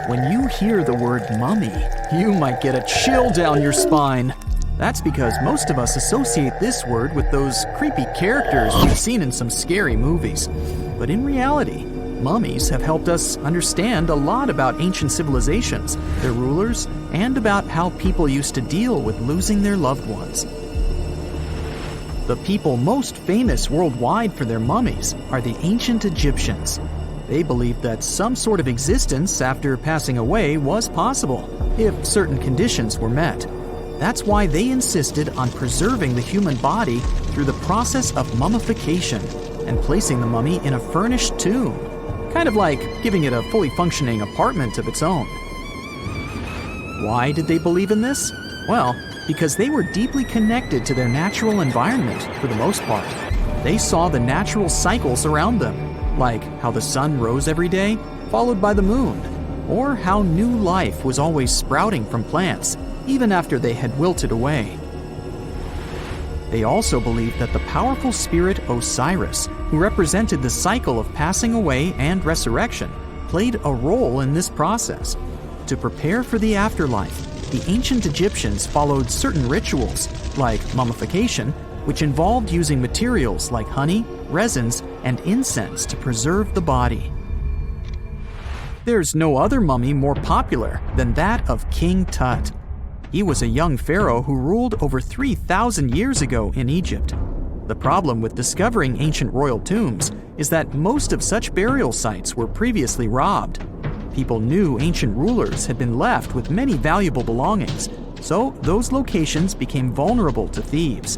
When you hear the word mummy, you might get a chill down your spine. That's because most of us associate this word with those creepy characters we've seen in some scary movies. But in reality, mummies have helped us understand a lot about ancient civilizations, their rulers, and about how people used to deal with losing their loved ones. The people most famous worldwide for their mummies are the ancient Egyptians. They believed that some sort of existence after passing away was possible, if certain conditions were met. That's why they insisted on preserving the human body through the process of mummification and placing the mummy in a furnished tomb, kind of like giving it a fully functioning apartment of its own. Why did they believe in this? Well, because they were deeply connected to their natural environment for the most part. They saw the natural cycles around them, like how the sun rose every day, followed by the moon, or how new life was always sprouting from plants, even after they had wilted away. They also believed that the powerful spirit Osiris, who represented the cycle of passing away and resurrection, played a role in this process. To prepare for the afterlife, the ancient Egyptians followed certain rituals, like mummification, which involved using materials like honey, resins, and incense to preserve the body. There's no other mummy more popular than that of King Tut. He was a young pharaoh who ruled over 3,000 years ago in Egypt. The problem with discovering ancient royal tombs is that most of such burial sites were previously robbed. People knew ancient rulers had been left with many valuable belongings, so those locations became vulnerable to thieves.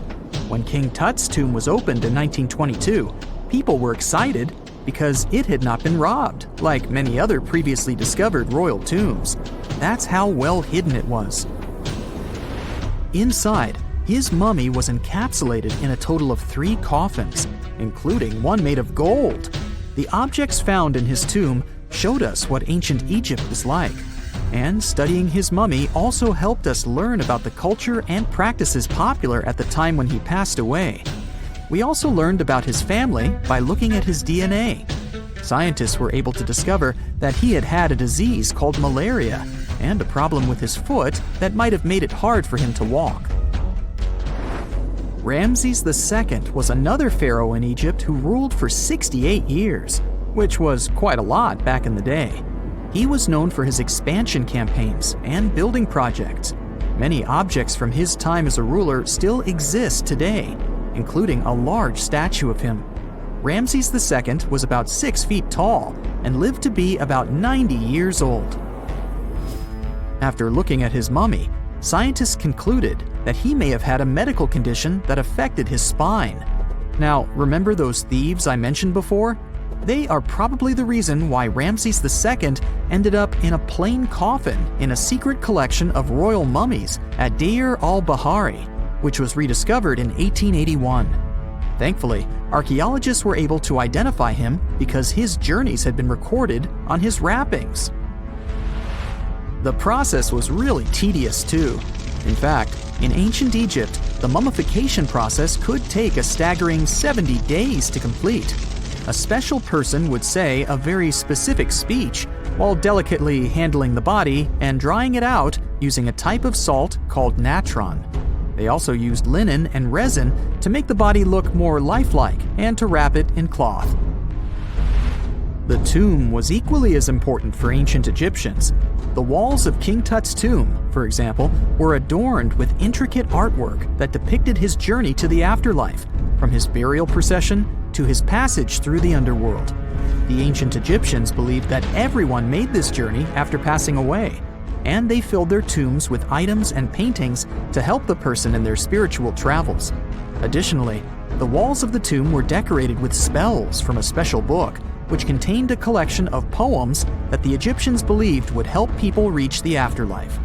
When King Tut's tomb was opened in 1922, people were excited because it had not been robbed, like many other previously discovered royal tombs. That's how well hidden it was. Inside, his mummy was encapsulated in a total of 3 coffins, including one made of gold. The objects found in his tomb showed us what ancient Egypt was like, and studying his mummy also helped us learn about the culture and practices popular at the time when he passed away. We also learned about his family by looking at his DNA. Scientists were able to discover that he had had a disease called malaria and a problem with his foot that might have made it hard for him to walk. Ramses II was another pharaoh in Egypt who ruled for 68 years, which was quite a lot back in the day. He was known for his expansion campaigns and building projects. Many objects from his time as a ruler still exist today, including a large statue of him. Ramses II was about 6 feet tall and lived to be about 90 years old. After looking at his mummy, scientists concluded that he may have had a medical condition that affected his spine. Now, remember those thieves I mentioned before? They are probably the reason why Ramses II ended up in a plain coffin in a secret collection of royal mummies at Deir al-Bahari, which was rediscovered in 1881. Thankfully, archaeologists were able to identify him because his journeys had been recorded on his wrappings. The process was really tedious too. In fact, in ancient Egypt, the mummification process could take a staggering 70 days to complete. A special person would say a very specific speech while delicately handling the body and drying it out using a type of salt called natron. They also used linen and resin to make the body look more lifelike and to wrap it in cloth. The tomb was equally as important for ancient Egyptians. The walls of King Tut's tomb, for example, were adorned with intricate artwork that depicted his journey to the afterlife, from his burial procession to his passage through the underworld. The ancient Egyptians believed that everyone made this journey after passing away, and they filled their tombs with items and paintings to help the person in their spiritual travels. Additionally, the walls of the tomb were decorated with spells from a special book, which contained a collection of poems that the Egyptians believed would help people reach the afterlife.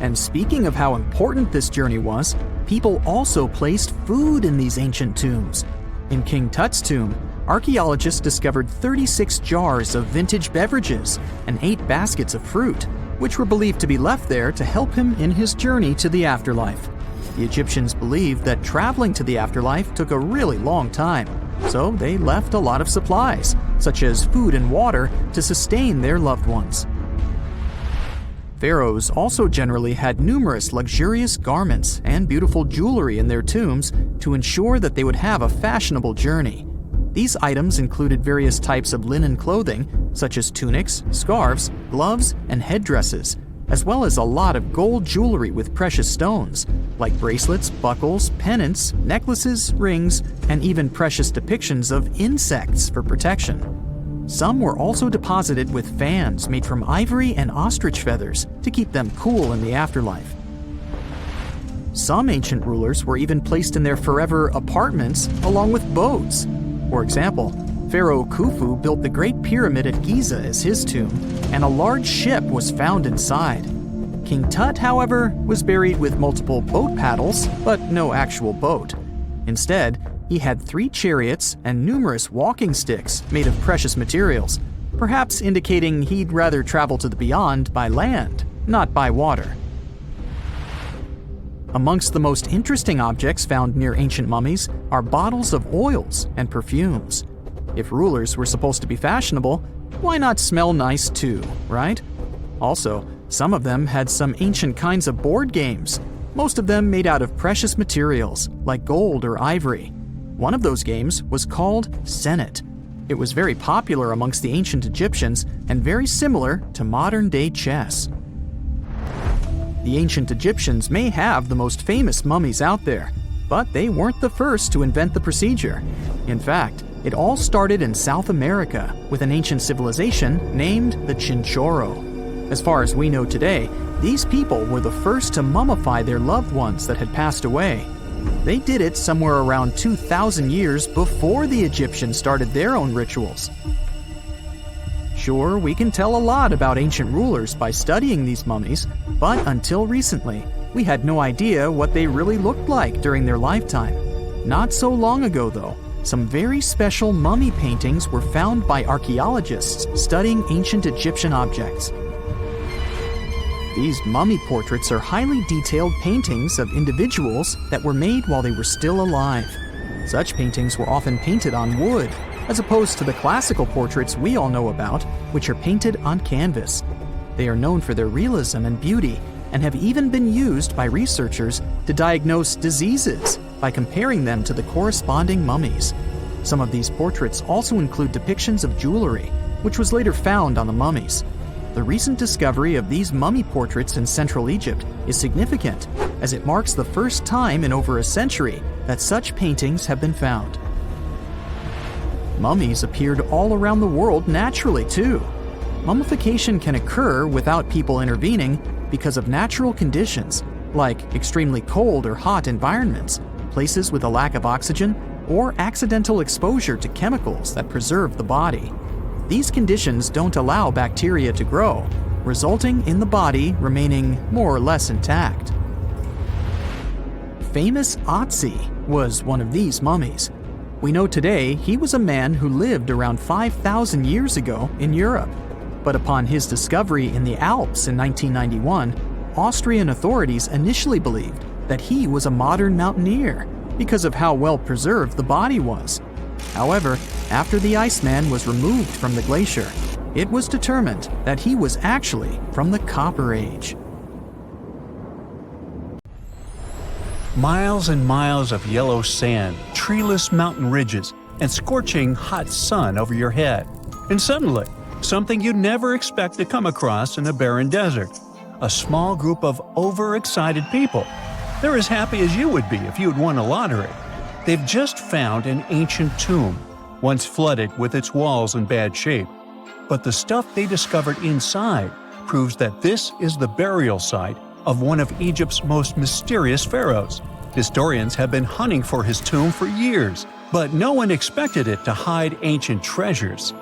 And speaking of how important this journey was, people also placed food in these ancient tombs. In King Tut's tomb, archaeologists discovered 36 jars of vintage beverages and 8 baskets of fruit, which were believed to be left there to help him in his journey to the afterlife. The Egyptians believed that traveling to the afterlife took a really long time, so they left a lot of supplies, such as food and water, to sustain their loved ones. Pharaohs also generally had numerous luxurious garments and beautiful jewelry in their tombs to ensure that they would have a fashionable journey. These items included various types of linen clothing, such as tunics, scarves, gloves, and headdresses, as well as a lot of gold jewelry with precious stones, like bracelets, buckles, pendants, necklaces, rings, and even precious depictions of insects for protection. Some were also deposited with fans made from ivory and ostrich feathers to keep them cool in the afterlife. Some ancient rulers were even placed in their forever apartments along with boats. For example, Pharaoh Khufu built the Great Pyramid at Giza as his tomb, and a large ship was found inside. King Tut, however, was buried with multiple boat paddles, but no actual boat. Instead, he had 3 chariots and numerous walking sticks made of precious materials, perhaps indicating he'd rather travel to the beyond by land, not by water. Amongst the most interesting objects found near ancient mummies are bottles of oils and perfumes. If rulers were supposed to be fashionable, why not smell nice too, right? Also, some of them had some ancient kinds of board games, most of them made out of precious materials like gold or ivory. One of those games was called Senet. It was very popular amongst the ancient Egyptians and very similar to modern-day chess. The ancient Egyptians may have the most famous mummies out there, but they weren't the first to invent the procedure. In fact, it all started in South America with an ancient civilization named the Chinchorro. As far as we know today, these people were the first to mummify their loved ones that had passed away. They did it somewhere around 2,000 years before the Egyptians started their own rituals. Sure, we can tell a lot about ancient rulers by studying these mummies, but until recently, we had no idea what they really looked like during their lifetime. Not so long ago, though, some very special mummy paintings were found by archaeologists studying ancient Egyptian objects. These mummy portraits are highly detailed paintings of individuals that were made while they were still alive. Such paintings were often painted on wood, as opposed to the classical portraits we all know about, which are painted on canvas. They are known for their realism and beauty, and have even been used by researchers to diagnose diseases by comparing them to the corresponding mummies. Some of these portraits also include depictions of jewelry, which was later found on the mummies. The recent discovery of these mummy portraits in Central Egypt is significant, as it marks the first time in over a century that such paintings have been found. Mummies appeared all around the world naturally, too. Mummification can occur without people intervening because of natural conditions, like extremely cold or hot environments, places with a lack of oxygen, or accidental exposure to chemicals that preserve the body. These conditions don't allow bacteria to grow, resulting in the body remaining more or less intact. Famous Otzi was one of these mummies. We know today he was a man who lived around 5,000 years ago in Europe. But upon his discovery in the Alps in 1991, Austrian authorities initially believed that he was a modern mountaineer because of how well preserved the body was. However, after the Iceman was removed from the glacier, it was determined that he was actually from the Copper Age. Miles and miles of yellow sand, treeless mountain ridges, and scorching hot sun over your head. And suddenly, something you'd never expect to come across in a barren desert. A small group of overexcited people. They're as happy as you would be if you'd won a lottery. They've just found an ancient tomb, once flooded with its walls in bad shape. But the stuff they discovered inside proves that this is the burial site of one of Egypt's most mysterious pharaohs. Historians have been hunting for his tomb for years, but no one expected it to hide ancient treasures.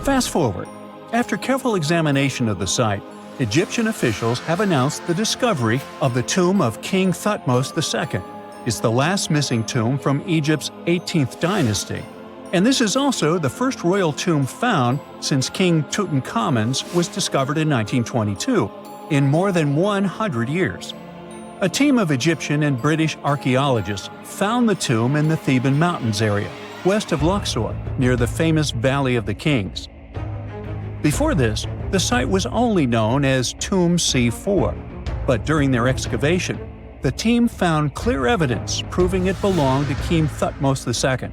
Fast forward. After careful examination of the site, Egyptian officials have announced the discovery of the tomb of King Thutmose II. It's the last missing tomb from Egypt's 18th dynasty. And this is also the first royal tomb found since King Tutankhamun's was discovered in 1922, in more than 100 years. A team of Egyptian and British archaeologists found the tomb in the Theban Mountains area, west of Luxor, near the famous Valley of the Kings. Before this, the site was only known as Tomb C4, but during their excavation, the team found clear evidence proving it belonged to King Thutmose II.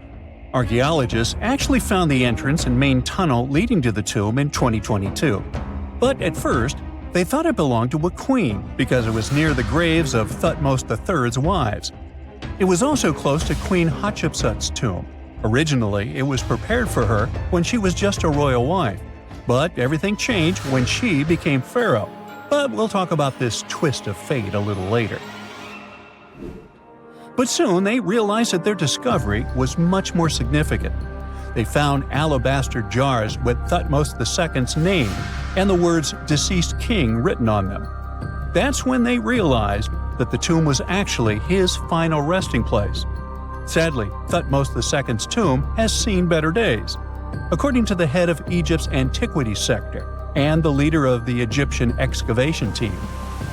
Archaeologists actually found the entrance and main tunnel leading to the tomb in 2022. But at first, they thought it belonged to a queen because it was near the graves of Thutmose III's wives. It was also close to Queen Hatshepsut's tomb. Originally, it was prepared for her when she was just a royal wife, but everything changed when she became pharaoh. But we'll talk about this twist of fate a little later. But soon they realized that their discovery was much more significant. They found alabaster jars with Thutmose II's name and the words "deceased king" written on them. That's when they realized that the tomb was actually his final resting place. Sadly, Thutmose II's tomb has seen better days. According to the head of Egypt's antiquities sector and the leader of the Egyptian excavation team,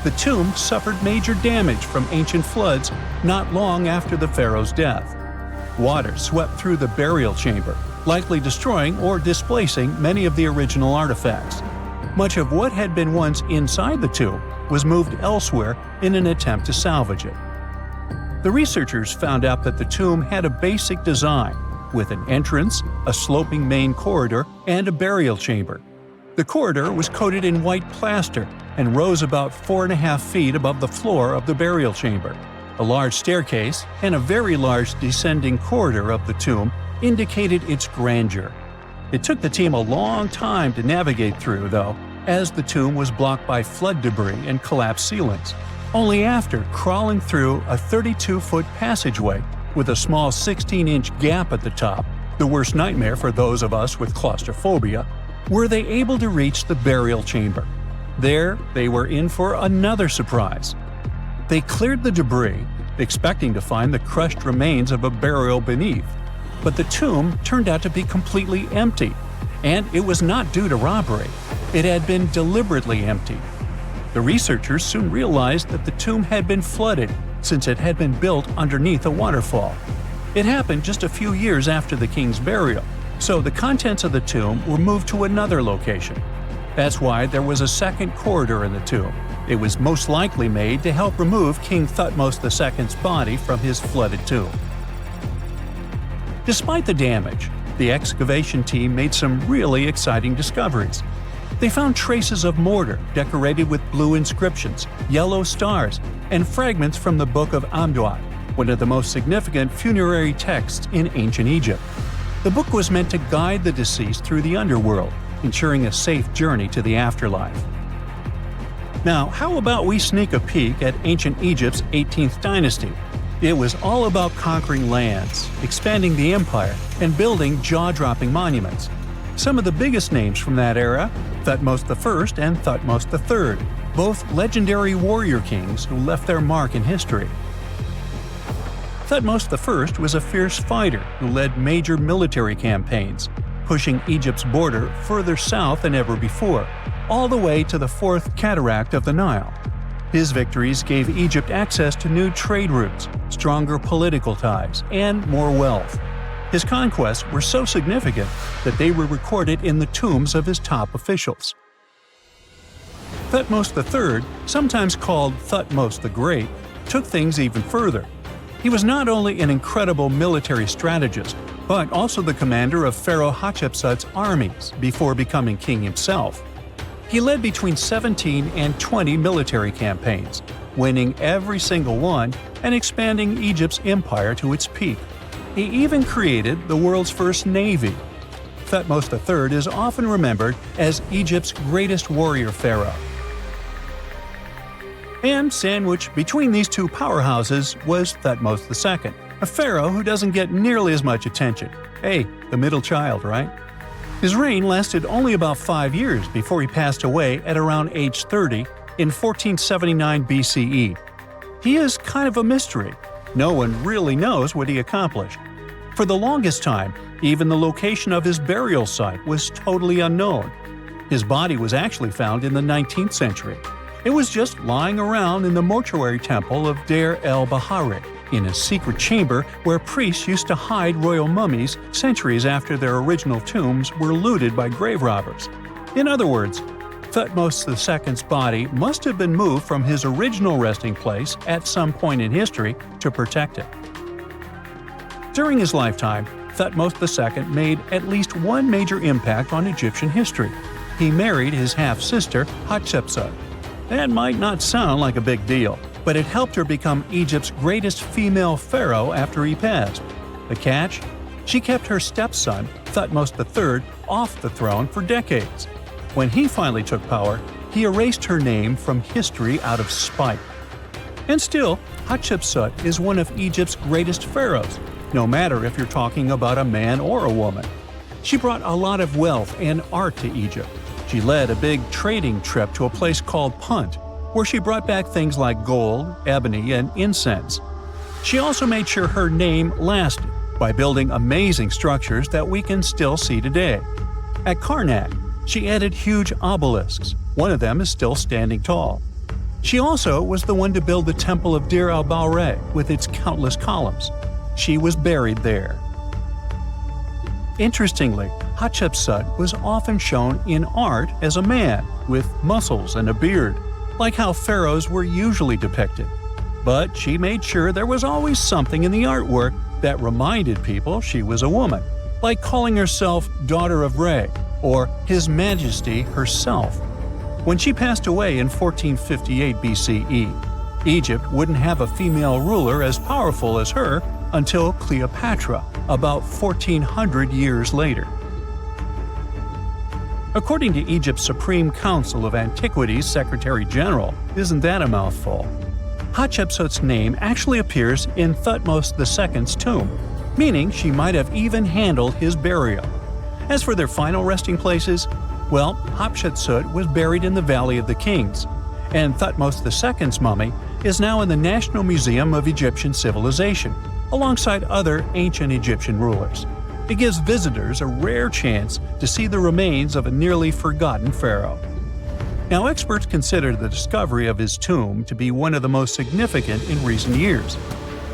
the tomb suffered major damage from ancient floods not long after the pharaoh's death. Water swept through the burial chamber, likely destroying or displacing many of the original artifacts. Much of what had been once inside the tomb was moved elsewhere in an attempt to salvage it. The researchers found out that the tomb had a basic design, with an entrance, a sloping main corridor, and a burial chamber. The corridor was coated in white plaster and rose about 4.5 feet above the floor of the burial chamber. A large staircase and a very large descending corridor of the tomb indicated its grandeur. It took the team a long time to navigate through, though, as the tomb was blocked by flood debris and collapsed ceilings. Only after crawling through a 32-foot passageway with a small 16-inch gap at the top, the worst nightmare for those of us with claustrophobia, were they able to reach the burial chamber. There, they were in for another surprise. They cleared the debris, expecting to find the crushed remains of a burial beneath. But the tomb turned out to be completely empty, and it was not due to robbery. It had been deliberately emptied. The researchers soon realized that the tomb had been flooded since it had been built underneath a waterfall. It happened just a few years after the king's burial, so the contents of the tomb were moved to another location. That's why there was a second corridor in the tomb. It was most likely made to help remove King Thutmose II's body from his flooded tomb. Despite the damage, the excavation team made some really exciting discoveries. They found traces of mortar decorated with blue inscriptions, yellow stars, and fragments from the Book of Amduat, one of the most significant funerary texts in ancient Egypt. The book was meant to guide the deceased through the underworld, ensuring a safe journey to the afterlife. Now, how about we sneak a peek at ancient Egypt's 18th dynasty? It was all about conquering lands, expanding the empire, and building jaw-dropping monuments. Some of the biggest names from that era, Thutmose I and Thutmose III, both legendary warrior kings who left their mark in history. Thutmose I was a fierce fighter who led major military campaigns, pushing Egypt's border further south than ever before, all the way to the fourth cataract of the Nile. His victories gave Egypt access to new trade routes, stronger political ties, and more wealth. His conquests were so significant that they were recorded in the tombs of his top officials. Thutmose III, sometimes called Thutmose the Great, took things even further. He was not only an incredible military strategist, but also the commander of Pharaoh Hatshepsut's armies before becoming king himself. He led between 17 and 20 military campaigns, winning every single one and expanding Egypt's empire to its peak. He even created the world's first navy. Thutmose III is often remembered as Egypt's greatest warrior pharaoh. And sandwiched between these two powerhouses was Thutmose II, a pharaoh who doesn't get nearly as much attention. Hey, the middle child, right? His reign lasted only about 5 years before he passed away at around age 30 in 1479 BCE. He is kind of a mystery. No one really knows what he accomplished. For the longest time, even the location of his burial site was totally unknown. His body was actually found in the 19th century. It was just lying around in the mortuary temple of Deir el-Bahari in a secret chamber where priests used to hide royal mummies centuries after their original tombs were looted by grave robbers. In other words, Thutmose II's body must have been moved from his original resting place at some point in history to protect it. During his lifetime, Thutmose II made at least one major impact on Egyptian history. He married his half-sister, Hatshepsut. That might not sound like a big deal, but it helped her become Egypt's greatest female pharaoh after he passed. The catch? She kept her stepson, Thutmose III, off the throne for decades. When he finally took power, he erased her name from history out of spite. And still, Hatshepsut is one of Egypt's greatest pharaohs, no matter if you're talking about a man or a woman. She brought a lot of wealth and art to Egypt. She led a big trading trip to a place called Punt, where she brought back things like gold, ebony, and incense. She also made sure her name lasted by building amazing structures that we can still see today. At Karnak, she added huge obelisks. One of them is still standing tall. She also was the one to build the Temple of Dir al-Bahre with its countless columns. She was buried there. Interestingly, Hatshepsut was often shown in art as a man, with muscles and a beard, like how pharaohs were usually depicted. But she made sure there was always something in the artwork that reminded people she was a woman, like calling herself Daughter of Re, or His Majesty herself. When she passed away in 1458 BCE, Egypt wouldn't have a female ruler as powerful as her until Cleopatra, about 1400 years later. According to Egypt's Supreme Council of Antiquities Secretary General, isn't that a mouthful? Hatshepsut's name actually appears in Thutmose II's tomb, meaning she might have even handled his burial. As for their final resting places, well, Hatshepsut was buried in the Valley of the Kings, and Thutmose II's mummy is now in the National Museum of Egyptian Civilization, alongside other ancient Egyptian rulers. It gives visitors a rare chance to see the remains of a nearly forgotten pharaoh. Now, experts consider the discovery of his tomb to be one of the most significant in recent years.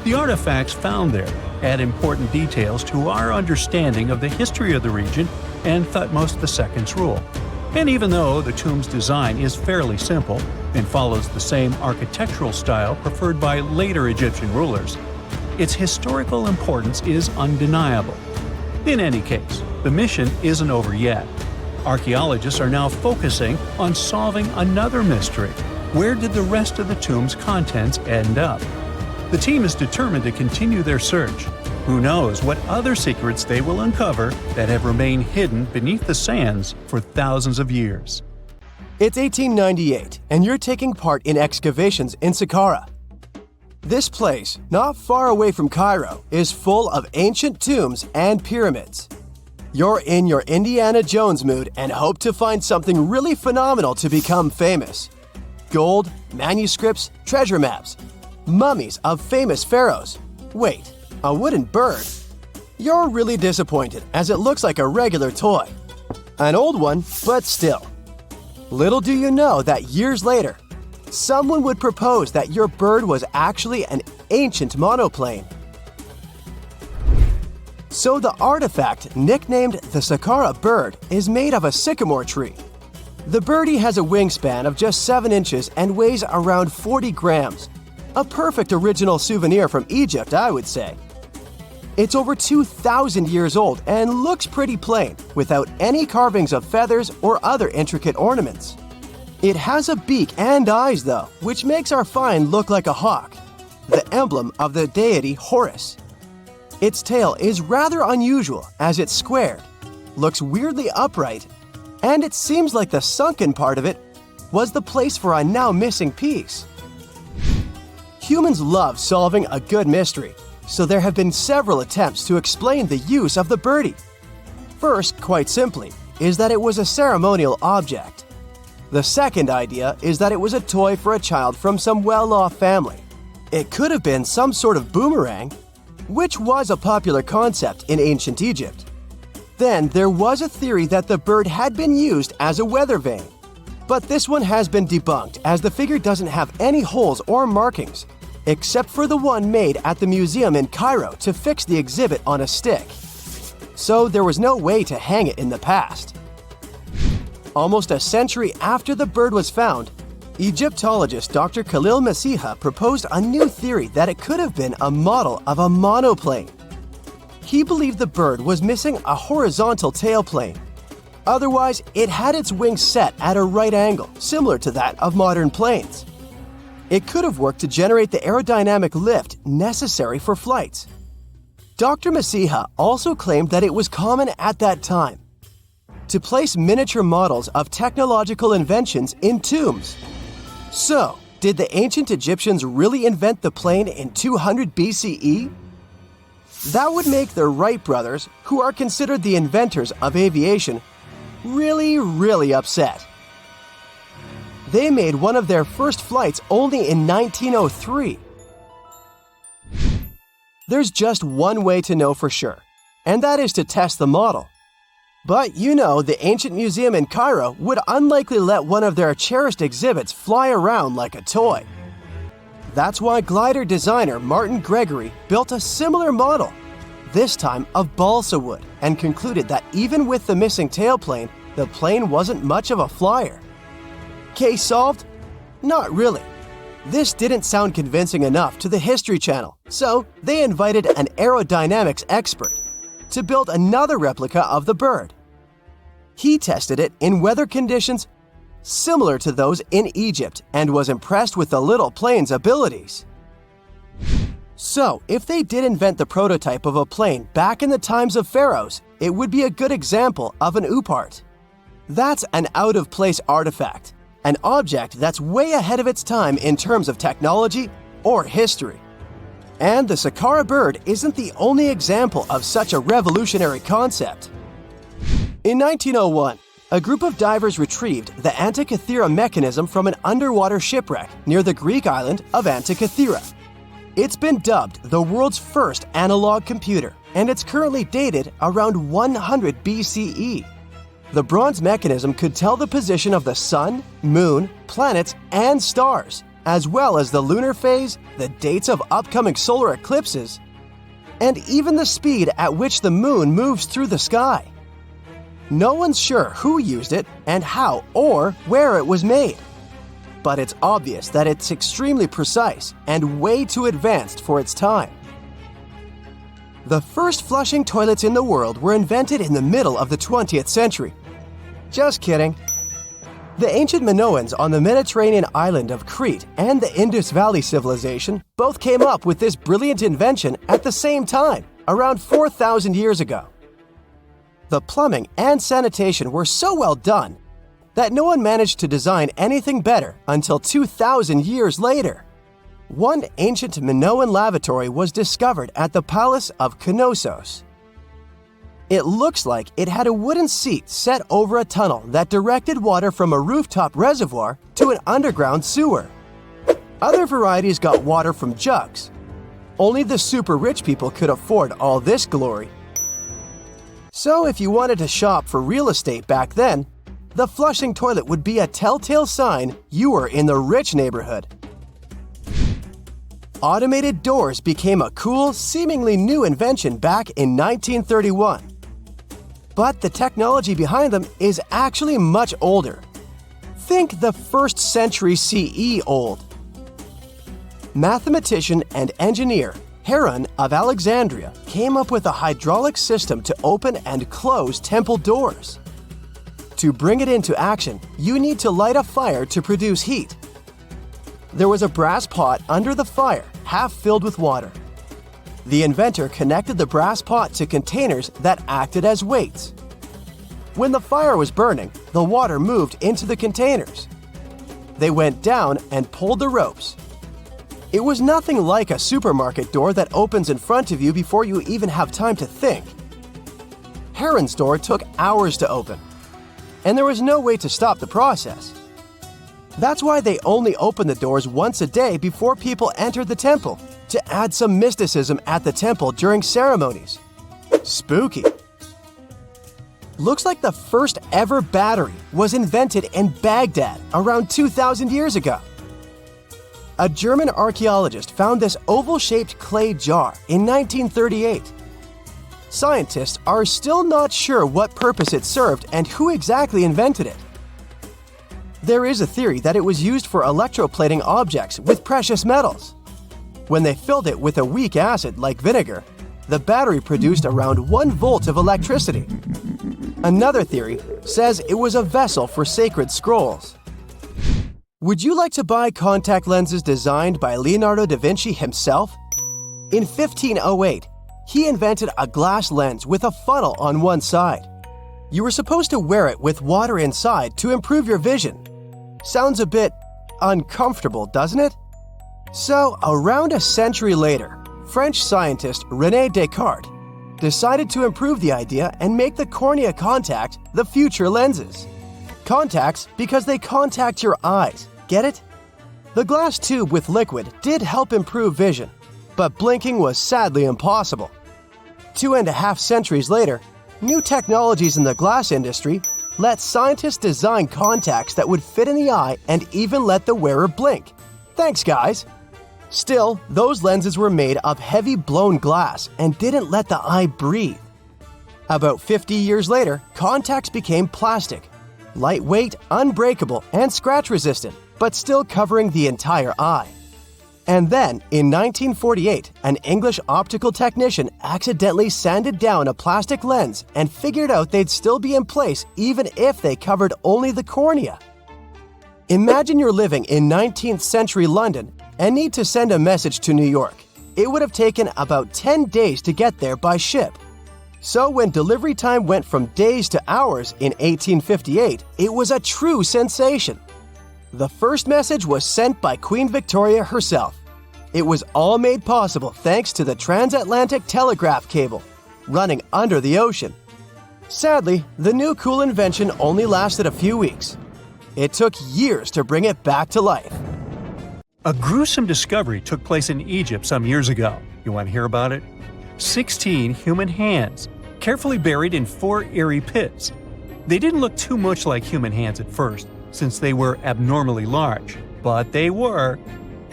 The artifacts found there add important details to our understanding of the history of the region and Thutmose II's rule. And even though the tomb's design is fairly simple and follows the same architectural style preferred by later Egyptian rulers, its historical importance is undeniable. In any case, the mission isn't over yet. Archaeologists are now focusing on solving another mystery. Where did the rest of the tomb's contents end up? The team is determined to continue their search. Who knows what other secrets they will uncover that have remained hidden beneath the sands for thousands of years. It's 1898, and you're taking part in excavations in Saqqara. This place, not far away from Cairo, is full of ancient tombs and pyramids. You're in your Indiana Jones mood and hope to find something really phenomenal to become famous. Gold, manuscripts, treasure maps, mummies of famous pharaohs. Wait, a wooden bird? You're really disappointed as it looks like a regular toy. An old one, but still. Little do you know that years later, someone would propose that your bird was actually an ancient monoplane. So the artifact, nicknamed the Saqqara bird, is made of a sycamore tree. The birdie has a wingspan of just 7 inches and weighs around 40 grams. A perfect original souvenir from Egypt, I would say. It's over 2,000 years old and looks pretty plain, without any carvings of feathers or other intricate ornaments. It has a beak and eyes, though, which makes our find look like a hawk, the emblem of the deity Horus. Its tail is rather unusual as it's squared, looks weirdly upright, and it seems like the sunken part of it was the place for a now missing piece. Humans love solving a good mystery, so there have been several attempts to explain the use of the birdie. First, quite simply, is that it was a ceremonial object. The second idea is that it was a toy for a child from some well-off family. It could have been some sort of boomerang, which was a popular concept in ancient Egypt. Then there was a theory that the bird had been used as a weather vane. But this one has been debunked as the figure doesn't have any holes or markings, except for the one made at the museum in Cairo to fix the exhibit on a stick. So there was no way to hang it in the past. Almost a century after the bird was found, Egyptologist Dr. Khalil Masiha proposed a new theory that it could have been a model of a monoplane. He believed the bird was missing a horizontal tailplane. Otherwise, it had its wings set at a right angle, similar to that of modern planes. It could have worked to generate the aerodynamic lift necessary for flights. Dr. Masiha also claimed that it was common at that time to place miniature models of technological inventions in tombs. So, did the ancient Egyptians really invent the plane in 200 BCE? That would make the Wright brothers, who are considered the inventors of aviation, really upset. They made one of their first flights only in 1903. There's just one way to know for sure, and that is to test the model. But you know, the ancient museum in Cairo would unlikely let one of their cherished exhibits fly around like a toy. That's why glider designer Martin Gregory built a similar model, this time of balsa wood, and concluded that even with the missing tailplane, the plane wasn't much of a flyer. Case solved? Not really. This didn't sound convincing enough to the History Channel, so they invited an aerodynamics expert to build another replica of the bird. He tested it in weather conditions similar to those in Egypt and was impressed with the little plane's abilities. So, if they did invent the prototype of a plane back in the times of pharaohs, it would be a good example of an oupart. That's an out-of-place artifact, an object that's way ahead of its time in terms of technology or history. And the Saqqara bird isn't the only example of such a revolutionary concept. In 1901, a group of divers retrieved the Antikythera mechanism from an underwater shipwreck near the Greek island of Antikythera. It's been dubbed the world's first analog computer, and it's currently dated around 100 BCE. The bronze mechanism could tell the position of the sun, moon, planets, and stars, as well as the lunar phase, the dates of upcoming solar eclipses, and even the speed at which the moon moves through the sky. No one's sure who used it and how or where it was made, but it's obvious that it's extremely precise and way too advanced for its time. The first flushing toilets in the world were invented in the middle of the 20th century. Just kidding. The ancient Minoans on the Mediterranean island of Crete and the Indus Valley civilization both came up with this brilliant invention at the same time, around 4,000 years ago. The plumbing and sanitation were so well done that no one managed to design anything better until 2,000 years later. One ancient Minoan lavatory was discovered at the Palace of Knossos. It looks like it had a wooden seat set over a tunnel that directed water from a rooftop reservoir to an underground sewer. Other varieties got water from jugs. Only the super rich people could afford all this glory. So if you wanted to shop for real estate back then, the flushing toilet would be a telltale sign you were in the rich neighborhood. Automated doors became a cool, seemingly new invention back in 1931. But the technology behind them is actually much older. Think the 1st century CE old. Mathematician and engineer Heron of Alexandria came up with a hydraulic system to open and close temple doors. To bring it into action, you need to light a fire to produce heat. There was a brass pot under the fire, half filled with water. The inventor connected the brass pot to containers that acted as weights. When the fire was burning, the water moved into the containers. They went down and pulled the ropes. It was nothing like a supermarket door that opens in front of you before you even have time to think. Heron's door took hours to open, and there was no way to stop the process. That's why they only opened the doors once a day before people entered the temple, to add some mysticism at the temple during ceremonies. Spooky. Looks like the first ever battery was invented in Baghdad around 2,000 years ago. a German archaeologist found this oval-shaped clay jar in 1938. Scientists are still not sure what purpose it served and who exactly invented it. There is a theory that it was used for electroplating objects with precious metals. When they filled it with a weak acid like vinegar, the battery produced around 1 volt of electricity. Another theory says it was a vessel for sacred scrolls. Would you like to buy contact lenses designed by Leonardo da Vinci himself? In 1508, he invented a glass lens with a funnel on one side. You were supposed to wear it with water inside to improve your vision. Sounds a bit uncomfortable, doesn't it? So, around a century later, French scientist René Descartes decided to improve the idea and make the cornea contact the future lenses. Contacts because they contact your eyes, get it? The glass tube with liquid did help improve vision, but blinking was sadly impossible. 2.5 centuries later, new technologies in the glass industry let scientists design contacts that would fit in the eye and even let the wearer blink. Thanks, guys! Still, those lenses were made of heavy blown glass and didn't let the eye breathe. About 50 years later, contacts became plastic, lightweight, unbreakable, and scratch-resistant, but still covering the entire eye. And then, in 1948, an English optical technician accidentally sanded down a plastic lens and figured out they'd still be in place even if they covered only the cornea. Imagine you're living in 19th century London and need to send a message to New York. It would have taken about 10 days to get there by ship. So when delivery time went from days to hours in 1858, it was a true sensation. The first message was sent by Queen Victoria herself. It was all made possible thanks to the transatlantic telegraph cable, running under the ocean. Sadly, the new cool invention only lasted a few weeks. It took years to bring it back to life. A gruesome discovery took place in Egypt some years ago. You want to hear about it? 16 human hands, carefully buried in 4 eerie pits. They didn't look too much like human hands at first, since they were abnormally large, but they were.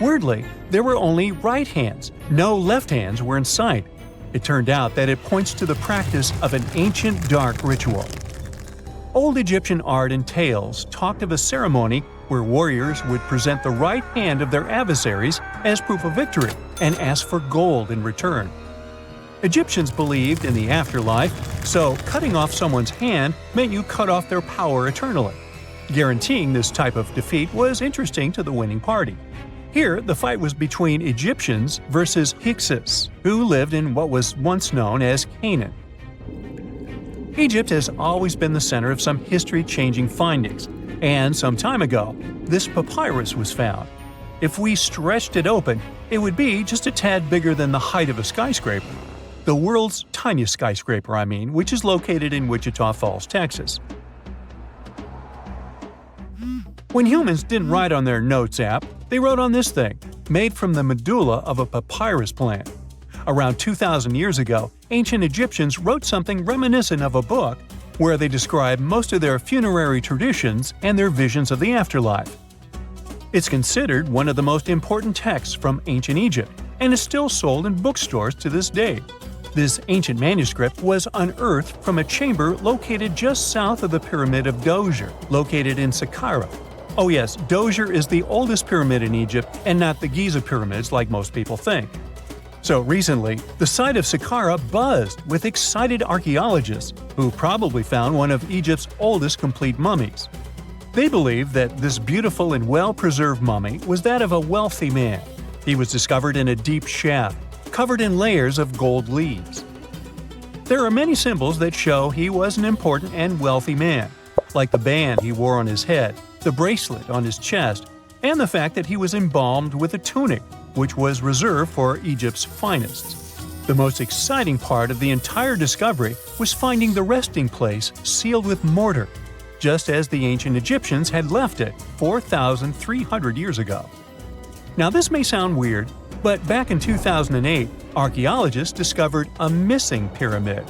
Weirdly, there were only right hands. No left hands were in sight. It turned out that it points to the practice of an ancient dark ritual. Old Egyptian art and tales talked of a ceremony where warriors would present the right hand of their adversaries as proof of victory and ask for gold in return. Egyptians believed in the afterlife, so cutting off someone's hand meant you cut off their power eternally. Guaranteeing this type of defeat was interesting to the winning party. Here, the fight was between Egyptians versus Hyksos, who lived in what was once known as Canaan. Egypt has always been the center of some history-changing findings, and some time ago, this papyrus was found. If we stretched it open, it would be just a tad bigger than the height of a skyscraper. The world's tiniest skyscraper, which is located in Wichita Falls, Texas. When humans didn't write on their notes app, they wrote on this thing, made from the medulla of a papyrus plant. Around 2,000 years ago, ancient Egyptians wrote something reminiscent of a book where they describe most of their funerary traditions and their visions of the afterlife. It's considered one of the most important texts from ancient Egypt and is still sold in bookstores to this day. This ancient manuscript was unearthed from a chamber located just south of the Pyramid of Djoser, located in Saqqara. Oh yes, Djoser is the oldest pyramid in Egypt and not the Giza pyramids like most people think. So recently, the site of Saqqara buzzed with excited archaeologists who probably found one of Egypt's oldest complete mummies. They believe that this beautiful and well-preserved mummy was that of a wealthy man. He was discovered in a deep shaft, covered in layers of gold leaves. There are many symbols that show he was an important and wealthy man, like the band he wore on his head, the bracelet on his chest, and the fact that he was embalmed with a tunic, which was reserved for Egypt's finest. The most exciting part of the entire discovery was finding the resting place sealed with mortar, just as the ancient Egyptians had left it 4,300 years ago. Now this may sound weird, but back in 2008, archaeologists discovered a missing pyramid.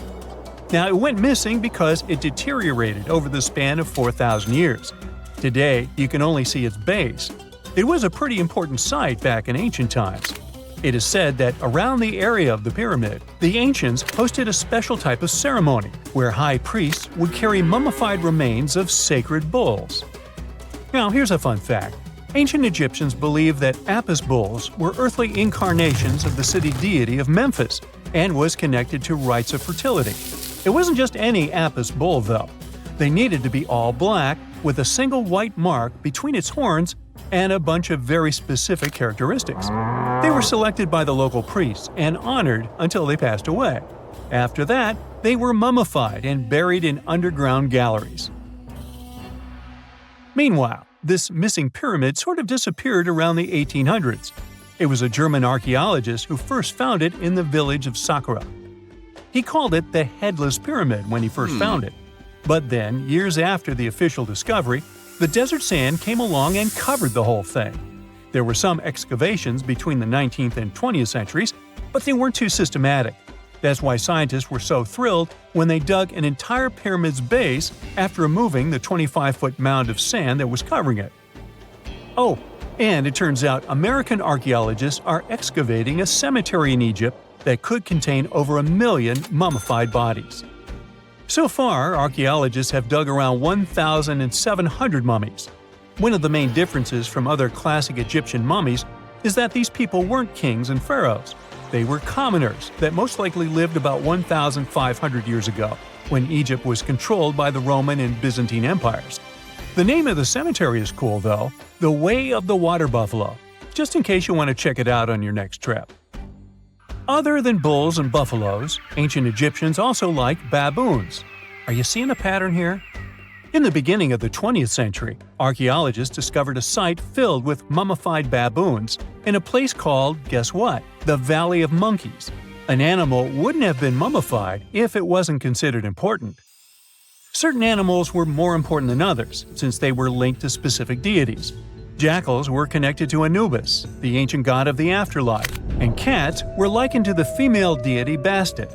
Now it went missing because it deteriorated over the span of 4,000 years. Today, you can only see its base. It was a pretty important site back in ancient times. It is said that around the area of the pyramid, the ancients hosted a special type of ceremony where high priests would carry mummified remains of sacred bulls. Now, here's a fun fact. Ancient Egyptians believed that Apis bulls were earthly incarnations of the city deity of Memphis and was connected to rites of fertility. It wasn't just any Apis bull, though. They needed to be all black, with a single white mark between its horns and a bunch of very specific characteristics. They were selected by the local priests and honored until they passed away. After that, they were mummified and buried in underground galleries. Meanwhile, this missing pyramid sort of disappeared around the 1800s. It was a German archaeologist who first found it in the village of Saqqara. He called it the Headless Pyramid when he first found it. But then, years after the official discovery, the desert sand came along and covered the whole thing. There were some excavations between the 19th and 20th centuries, but they weren't too systematic. That's why scientists were so thrilled when they dug an entire pyramid's base after removing the 25-foot mound of sand that was covering it. Oh, and it turns out American archaeologists are excavating a cemetery in Egypt that could contain over 1 million mummified bodies. So far, archaeologists have dug around 1,700 mummies. One of the main differences from other classic Egyptian mummies is that these people weren't kings and pharaohs. They were commoners that most likely lived about 1,500 years ago, when Egypt was controlled by the Roman and Byzantine empires. The name of the cemetery is cool, though, the Way of the Water Buffalo, just in case you want to check it out on your next trip. Other than bulls and buffaloes, ancient Egyptians also liked baboons. Are you seeing a pattern here? In the beginning of the 20th century, archaeologists discovered a site filled with mummified baboons in a place called, guess what? The Valley of Monkeys. An animal wouldn't have been mummified if it wasn't considered important. Certain animals were more important than others, since they were linked to specific deities. Jackals were connected to Anubis, the ancient god of the afterlife, and cats were likened to the female deity Bastet.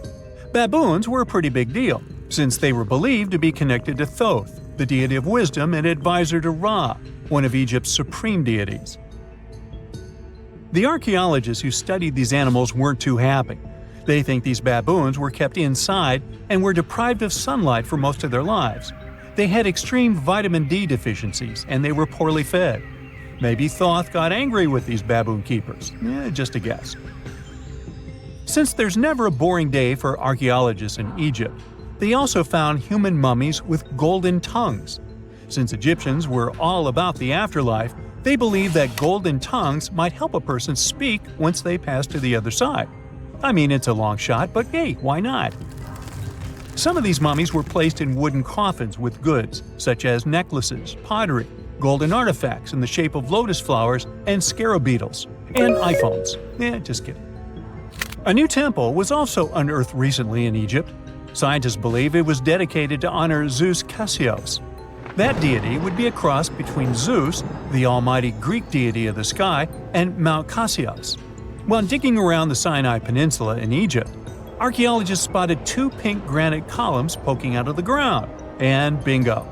Baboons were a pretty big deal, since they were believed to be connected to Thoth, the deity of wisdom and advisor to Ra, one of Egypt's supreme deities. The archaeologists who studied these animals weren't too happy. They think these baboons were kept inside and were deprived of sunlight for most of their lives. They had extreme vitamin D deficiencies and they were poorly fed. Maybe Thoth got angry with these baboon keepers. Just a guess. Since there's never a boring day for archaeologists in Egypt, they also found human mummies with golden tongues. Since Egyptians were all about the afterlife, they believed that golden tongues might help a person speak once they pass to the other side. I mean, it's a long shot, but hey, why not? Some of these mummies were placed in wooden coffins with goods, such as necklaces, pottery, golden artifacts in the shape of lotus flowers and scarab beetles, and iPhones. Just kidding. A new temple was also unearthed recently in Egypt. Scientists believe it was dedicated to honor Zeus Cassios. That deity would be a cross between Zeus, the almighty Greek deity of the sky, and Mount Cassios. While digging around the Sinai Peninsula in Egypt, archaeologists spotted 2 pink granite columns poking out of the ground, and bingo.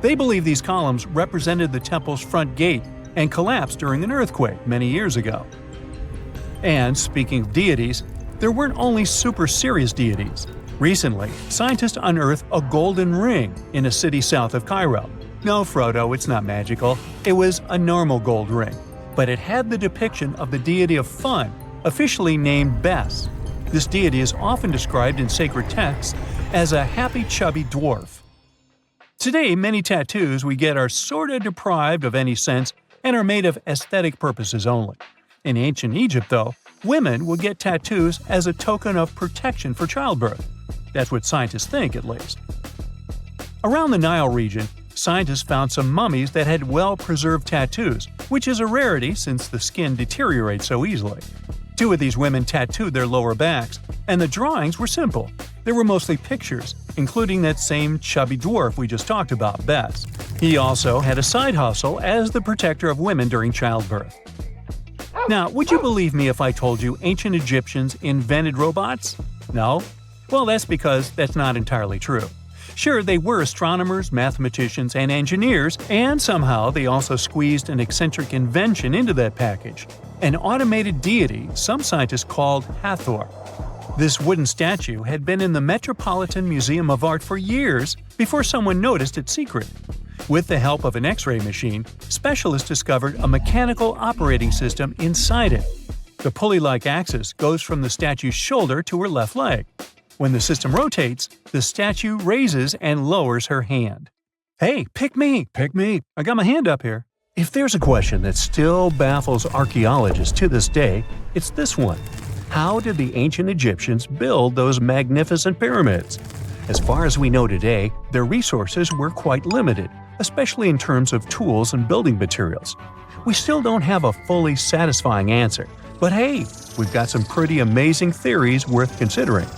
They believe these columns represented the temple's front gate and collapsed during an earthquake many years ago. And speaking of deities, there weren't only super serious deities. Recently, scientists unearthed a golden ring in a city south of Cairo. No, Frodo, it's not magical. It was a normal gold ring, but it had the depiction of the deity of fun, officially named Bes. This deity is often described in sacred texts as a happy, chubby dwarf. Today, many tattoos we get are sorta deprived of any sense and are made of aesthetic purposes only. In ancient Egypt, though, women would get tattoos as a token of protection for childbirth. That's what scientists think, at least. Around the Nile region, scientists found some mummies that had well-preserved tattoos, which is a rarity since the skin deteriorates so easily. 2 of these women tattooed their lower backs, and the drawings were simple. They were mostly pictures, including that same chubby dwarf we just talked about, Bes. He also had a side hustle as the protector of women during childbirth. Now, would you believe me if I told you ancient Egyptians invented robots? No? Well, that's because that's not entirely true. Sure, they were astronomers, mathematicians, and engineers, and somehow they also squeezed an eccentric invention into that package – an automated deity some scientists called Hathor. This wooden statue had been in the Metropolitan Museum of Art for years before someone noticed its secret. With the help of an X-ray machine, specialists discovered a mechanical operating system inside it. The pulley-like axis goes from the statue's shoulder to her left leg. When the system rotates, the statue raises and lowers her hand. Hey, pick me! I got my hand up here. If there's a question that still baffles archaeologists to this day, it's this one. How did the ancient Egyptians build those magnificent pyramids? As far as we know today, their resources were quite limited, especially in terms of tools and building materials. We still don't have a fully satisfying answer, but hey, we've got some pretty amazing theories worth considering.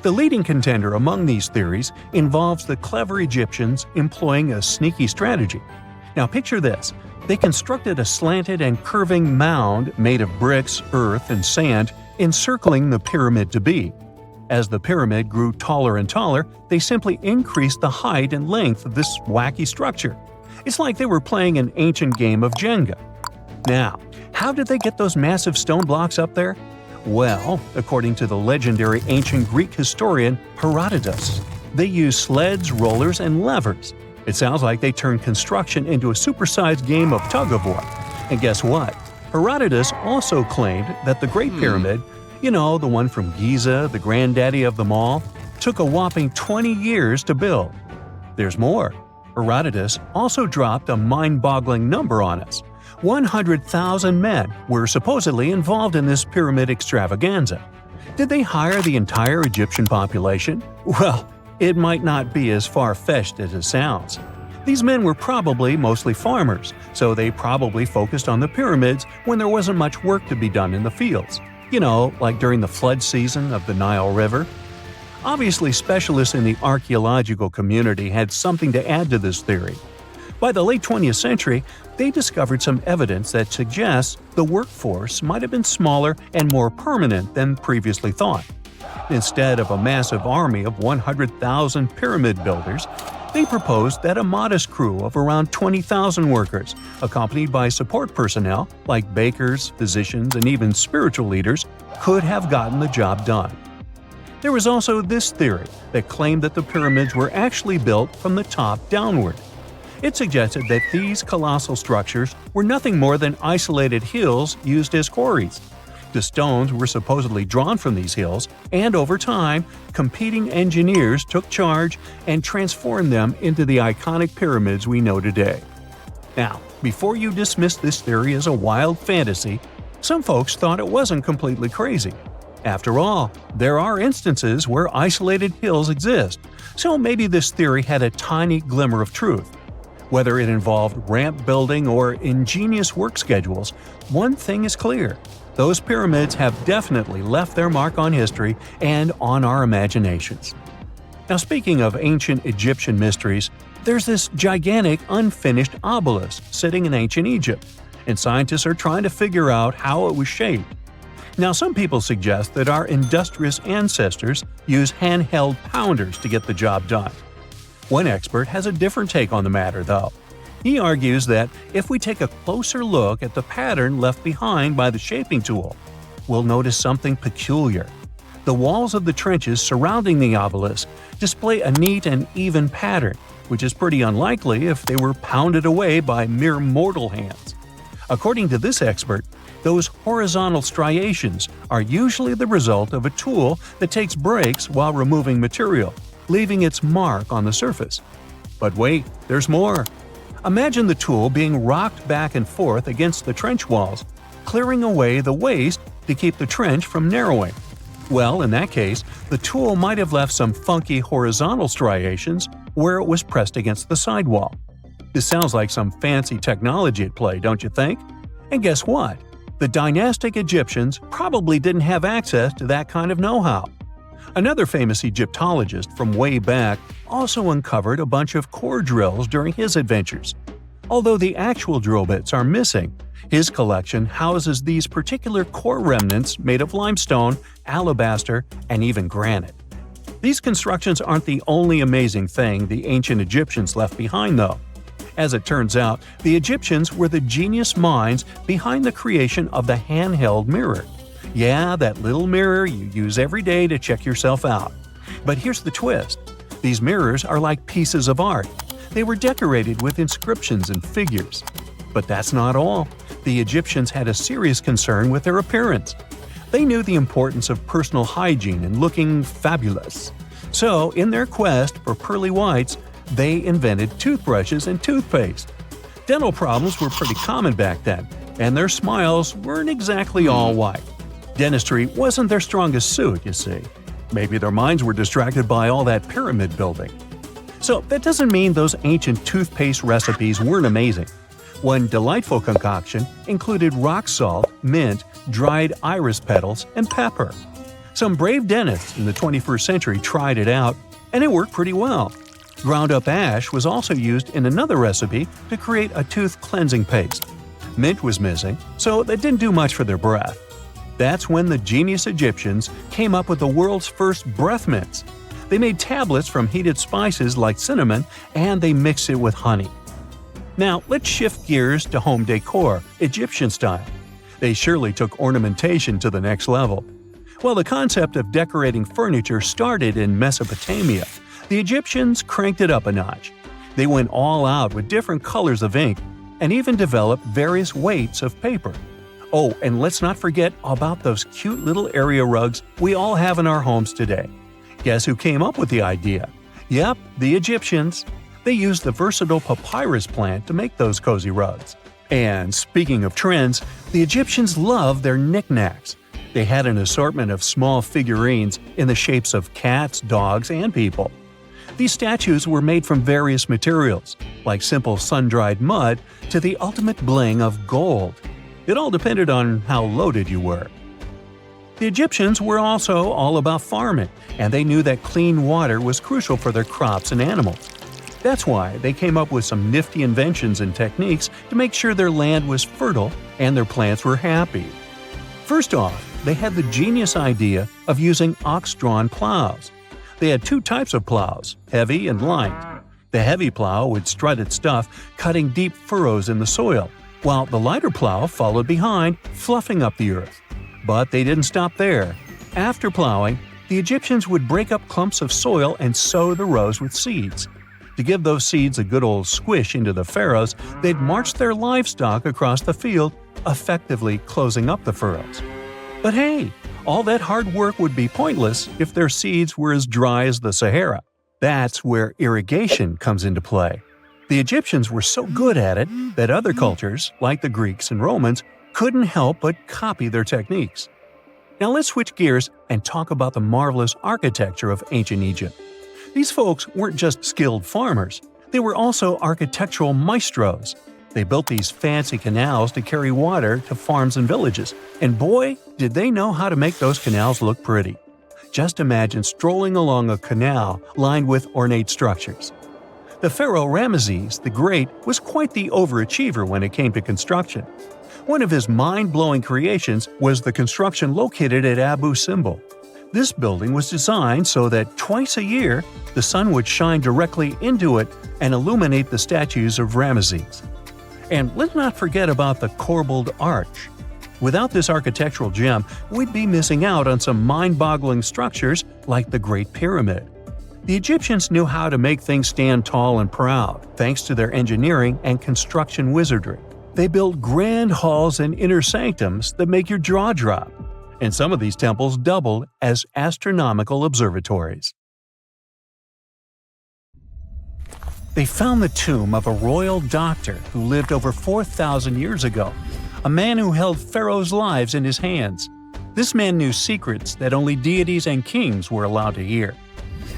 The leading contender among these theories involves the clever Egyptians employing a sneaky strategy. Now picture this. They constructed a slanted and curving mound made of bricks, earth, and sand encircling the pyramid to be. As the pyramid grew taller and taller, they simply increased the height and length of this wacky structure. It's like they were playing an ancient game of Jenga. Now, how did they get those massive stone blocks up there? Well, according to the legendary ancient Greek historian Herodotus, they used sleds, rollers, and levers. It sounds like they turned construction into a supersized game of tug-of-war. And guess what? Herodotus also claimed that the Great Pyramid, the one from Giza, the granddaddy of them all, took a whopping 20 years to build. There's more. Herodotus also dropped a mind-boggling number on us. 100,000 men were supposedly involved in this pyramid extravaganza. Did they hire the entire Egyptian population? Well, it might not be as far-fetched as it sounds. These men were probably mostly farmers, so they probably focused on the pyramids when there wasn't much work to be done in the fields. Like during the flood season of the Nile River. Obviously, specialists in the archaeological community had something to add to this theory. By the late 20th century, they discovered some evidence that suggests the workforce might have been smaller and more permanent than previously thought. Instead of a massive army of 100,000 pyramid builders, they proposed that a modest crew of around 20,000 workers, accompanied by support personnel like bakers, physicians, and even spiritual leaders, could have gotten the job done. There was also this theory that claimed that the pyramids were actually built from the top downward. It suggested that these colossal structures were nothing more than isolated hills used as quarries. The stones were supposedly drawn from these hills, and over time, competing engineers took charge and transformed them into the iconic pyramids we know today. Now, before you dismiss this theory as a wild fantasy, some folks thought it wasn't completely crazy. After all, there are instances where isolated hills exist, so maybe this theory had a tiny glimmer of truth. Whether it involved ramp building or ingenious work schedules, one thing is clear. Those pyramids have definitely left their mark on history and on our imaginations. Now, speaking of ancient Egyptian mysteries, there's this gigantic unfinished obelisk sitting in ancient Egypt, and scientists are trying to figure out how it was shaped. Now, some people suggest that our industrious ancestors used handheld pounders to get the job done. One expert has a different take on the matter, though. He argues that if we take a closer look at the pattern left behind by the shaping tool, we'll notice something peculiar. The walls of the trenches surrounding the obelisk display a neat and even pattern, which is pretty unlikely if they were pounded away by mere mortal hands. According to this expert, those horizontal striations are usually the result of a tool that takes breaks while removing material, leaving its mark on the surface. But wait, there's more. Imagine the tool being rocked back and forth against the trench walls, clearing away the waste to keep the trench from narrowing. Well, in that case, the tool might have left some funky horizontal striations where it was pressed against the sidewall. This sounds like some fancy technology at play, don't you think? And guess what? The dynastic Egyptians probably didn't have access to that kind of know-how. Another famous Egyptologist from way back also uncovered a bunch of core drills during his adventures. Although the actual drill bits are missing, his collection houses these particular core remnants made of limestone, alabaster, and even granite. These constructions aren't the only amazing thing the ancient Egyptians left behind, though. As it turns out, the Egyptians were the genius minds behind the creation of the handheld mirror. Yeah, that little mirror you use every day to check yourself out. But here's the twist. These mirrors are like pieces of art. They were decorated with inscriptions and figures. But that's not all. The Egyptians had a serious concern with their appearance. They knew the importance of personal hygiene and looking fabulous. So, in their quest for pearly whites, they invented toothbrushes and toothpaste. Dental problems were pretty common back then, and their smiles weren't exactly all white. Dentistry wasn't their strongest suit, you see. Maybe their minds were distracted by all that pyramid building. So that doesn't mean those ancient toothpaste recipes weren't amazing. One delightful concoction included rock salt, mint, dried iris petals, and pepper. Some brave dentists in the 21st century tried it out, and it worked pretty well. Ground-up ash was also used in another recipe to create a tooth cleansing paste. Mint was missing, so that didn't do much for their breath. That's when the genius Egyptians came up with the world's first breath mints. They made tablets from heated spices like cinnamon, and they mixed it with honey. Now, let's shift gears to home decor, Egyptian style. They surely took ornamentation to the next level. While the concept of decorating furniture started in Mesopotamia, the Egyptians cranked it up a notch. They went all out with different colors of ink and even developed various weights of paper. Oh, and let's not forget about those cute little area rugs we all have in our homes today. Guess who came up with the idea? Yep, the Egyptians. They used the versatile papyrus plant to make those cozy rugs. And speaking of trends, the Egyptians loved their knickknacks. They had an assortment of small figurines in the shapes of cats, dogs, and people. These statues were made from various materials, like simple sun-dried mud to the ultimate bling of gold. It all depended on how loaded you were. The Egyptians were also all about farming, and they knew that clean water was crucial for their crops and animals. That's why they came up with some nifty inventions and techniques to make sure their land was fertile and their plants were happy. First off, they had the genius idea of using ox-drawn plows. They had two types of plows, heavy and light. The heavy plow would strut its stuff, cutting deep furrows in the soil, while the lighter plow followed behind, fluffing up the earth. But they didn't stop there. After plowing, the Egyptians would break up clumps of soil and sow the rows with seeds. To give those seeds a good old squish into the furrows, they'd march their livestock across the field, effectively closing up the furrows. But hey, all that hard work would be pointless if their seeds were as dry as the Sahara. That's where irrigation comes into play. The Egyptians were so good at it that other cultures, like the Greeks and Romans, couldn't help but copy their techniques. Now let's switch gears and talk about the marvelous architecture of ancient Egypt. These folks weren't just skilled farmers, they were also architectural maestros. They built these fancy canals to carry water to farms and villages, and boy, did they know how to make those canals look pretty. Just imagine strolling along a canal lined with ornate structures. The pharaoh Ramses the Great was quite the overachiever when it came to construction. One of his mind-blowing creations was the construction located at Abu Simbel. This building was designed so that twice a year, the sun would shine directly into it and illuminate the statues of Ramesses. And let's not forget about the corbelled arch. Without this architectural gem, we'd be missing out on some mind-boggling structures like the Great Pyramid. The Egyptians knew how to make things stand tall and proud, thanks to their engineering and construction wizardry. They built grand halls and inner sanctums that make your jaw drop. And some of these temples doubled as astronomical observatories. They found the tomb of a royal doctor who lived over 4,000 years ago, a man who held pharaohs' lives in his hands. This man knew secrets that only deities and kings were allowed to hear.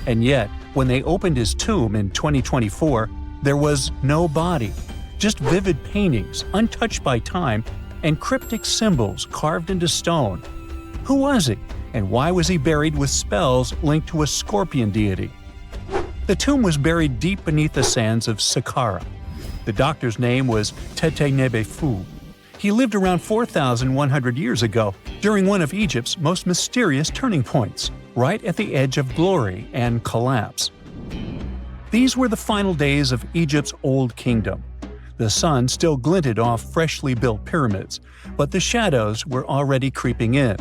And yet, when they opened his tomb in 2024, there was no body, just vivid paintings, untouched by time, and cryptic symbols carved into stone. Who was he, and why was he buried with spells linked to a scorpion deity? The tomb was buried deep beneath the sands of Saqqara. The doctor's name was Tetenebefu. He lived around 4,100 years ago, during one of Egypt's most mysterious turning points. right at the edge of glory and collapse. These were the final days of Egypt's Old Kingdom. The sun still glinted off freshly built pyramids, but the shadows were already creeping in.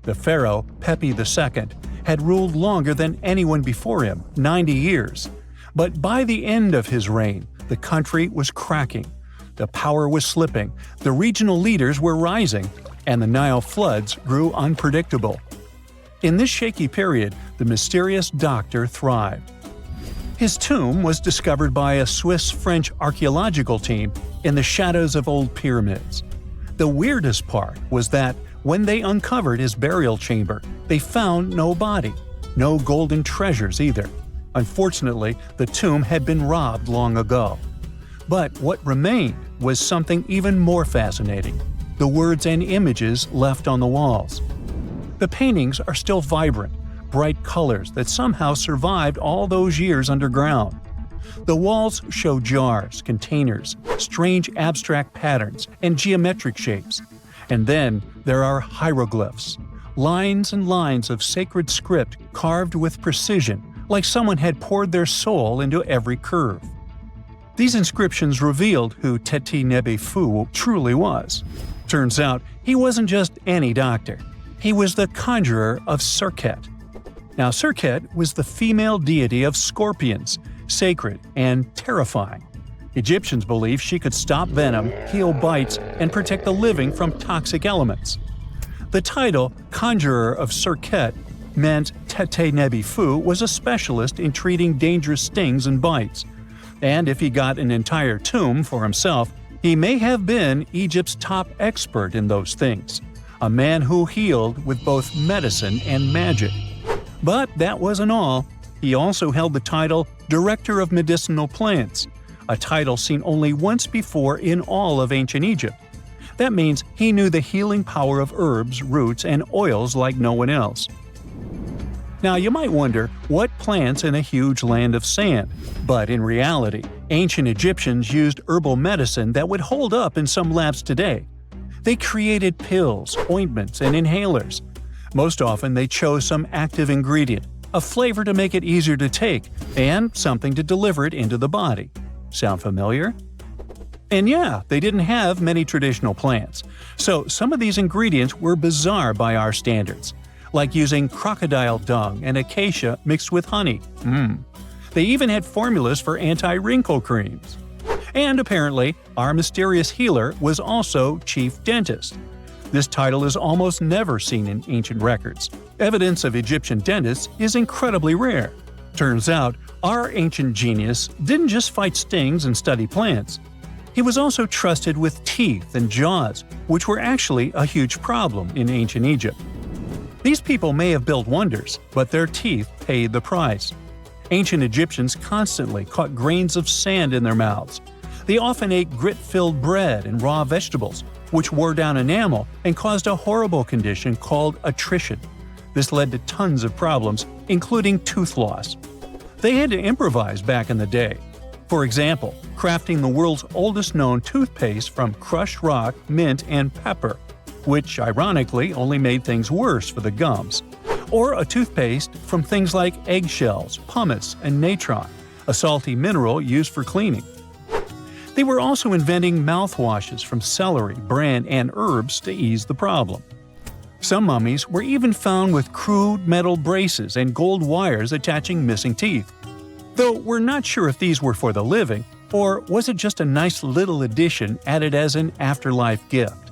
The pharaoh, Pepi II, had ruled longer than anyone before him, 90 years. But by the end of his reign, the country was cracking. The power was slipping, the regional leaders were rising, and the Nile floods grew unpredictable. In this shaky period, the mysterious doctor thrived. His tomb was discovered by a Swiss-French archaeological team in the shadows of old pyramids. The weirdest part was that when they uncovered his burial chamber, they found no body, no golden treasures either. Unfortunately, the tomb had been robbed long ago. But what remained was something even more fascinating: the words and images left on the walls. The paintings are still vibrant, bright colors that somehow survived all those years underground. The walls show jars, containers, strange abstract patterns, and geometric shapes. And then there are hieroglyphs, lines and lines of sacred script carved with precision, like someone had poured their soul into every curve. These inscriptions revealed who Teti-Nebi-Fu truly was. Turns out, he wasn't just any doctor. He was the conjurer of Serket. Now, Serket was the female deity of scorpions, sacred and terrifying. Egyptians believed she could stop venom, heal bites, and protect the living from toxic elements. The title, Conjurer of Serket, meant Teti-Nebi-Fu was a specialist in treating dangerous stings and bites. And if he got an entire tomb for himself, he may have been Egypt's top expert in those things, a man who healed with both medicine and magic. But that wasn't all. He also held the title Director of Medicinal Plants, a title seen only once before in all of ancient Egypt. That means he knew the healing power of herbs, roots, and oils like no one else. Now, you might wonder, what plants in a huge land of sand? But in reality, ancient Egyptians used herbal medicine that would hold up in some labs today. They created pills, ointments, and inhalers. Most often, they chose some active ingredient, a flavor to make it easier to take, and something to deliver it into the body. Sound familiar? And yeah, they didn't have many traditional plants, so some of these ingredients were bizarre by our standards, like using crocodile dung and acacia mixed with honey. They even had formulas for anti-wrinkle creams. And apparently, our mysterious healer was also chief dentist. This title is almost never seen in ancient records. Evidence of Egyptian dentists is incredibly rare. Turns out, our ancient genius didn't just fight stings and study plants. He was also trusted with teeth and jaws, which were actually a huge problem in ancient Egypt. These people may have built wonders, but their teeth paid the price. Ancient Egyptians constantly caught grains of sand in their mouths. They often ate grit-filled bread and raw vegetables, which wore down enamel and caused a horrible condition called attrition. This led to tons of problems, including tooth loss. They had to improvise back in the day. For example, crafting the world's oldest known toothpaste from crushed rock, mint, and pepper, which ironically only made things worse for the gums. Or a toothpaste from things like eggshells, pumice, and natron, a salty mineral used for cleaning. They were also inventing mouthwashes from celery, bran, and herbs to ease the problem. Some mummies were even found with crude metal braces and gold wires attaching missing teeth. Though we're not sure if these were for the living, or was it just a nice little addition added as an afterlife gift.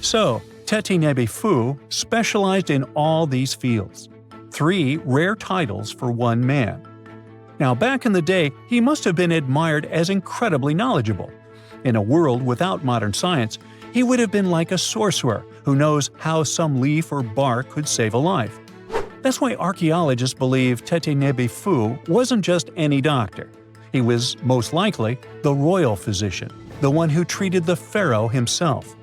So, Teti-Nebi-Fu specialized in all these fields. 3 rare titles for one man. Now, back in the day, he must have been admired as incredibly knowledgeable. In a world without modern science, he would have been like a sorcerer who knows how some leaf or bark could save a life. That's why archaeologists believe Teti-Nebi-Fu wasn't just any doctor. He was, most likely, the royal physician, the one who treated the pharaoh himself.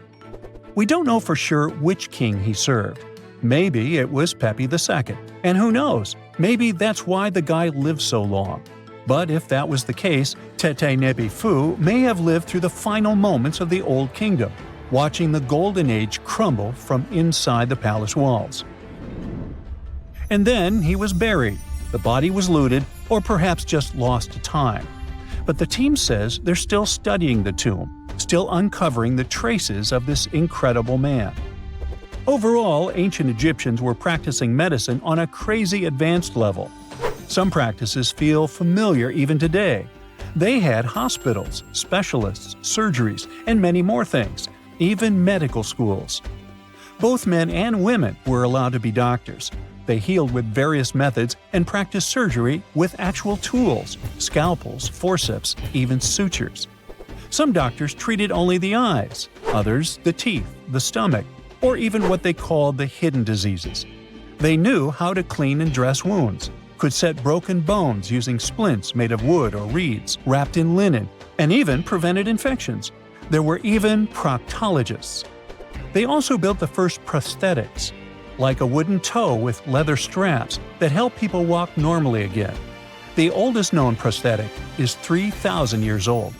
We don't know for sure which king he served. Maybe it was Pepi II, and who knows, maybe that's why the guy lived so long. But if that was the case, Teti-Nebi-Fu may have lived through the final moments of the Old Kingdom, watching the Golden Age crumble from inside the palace walls. And then he was buried. The body was looted, or perhaps just lost to time. But the team says they're still studying the tomb, still uncovering the traces of this incredible man. Overall, ancient Egyptians were practicing medicine on a crazy advanced level. Some practices feel familiar even today. They had hospitals, specialists, surgeries, and many more things, even medical schools. Both men and women were allowed to be doctors. They healed with various methods and practiced surgery with actual tools, scalpels, forceps, even sutures. Some doctors treated only the eyes, others the teeth, the stomach, or even what they called the hidden diseases. They knew how to clean and dress wounds, could set broken bones using splints made of wood or reeds wrapped in linen, and even prevented infections. There were even proctologists. They also built the first prosthetics, like a wooden toe with leather straps that help people walk normally again. The oldest known prosthetic is 3,000 years old.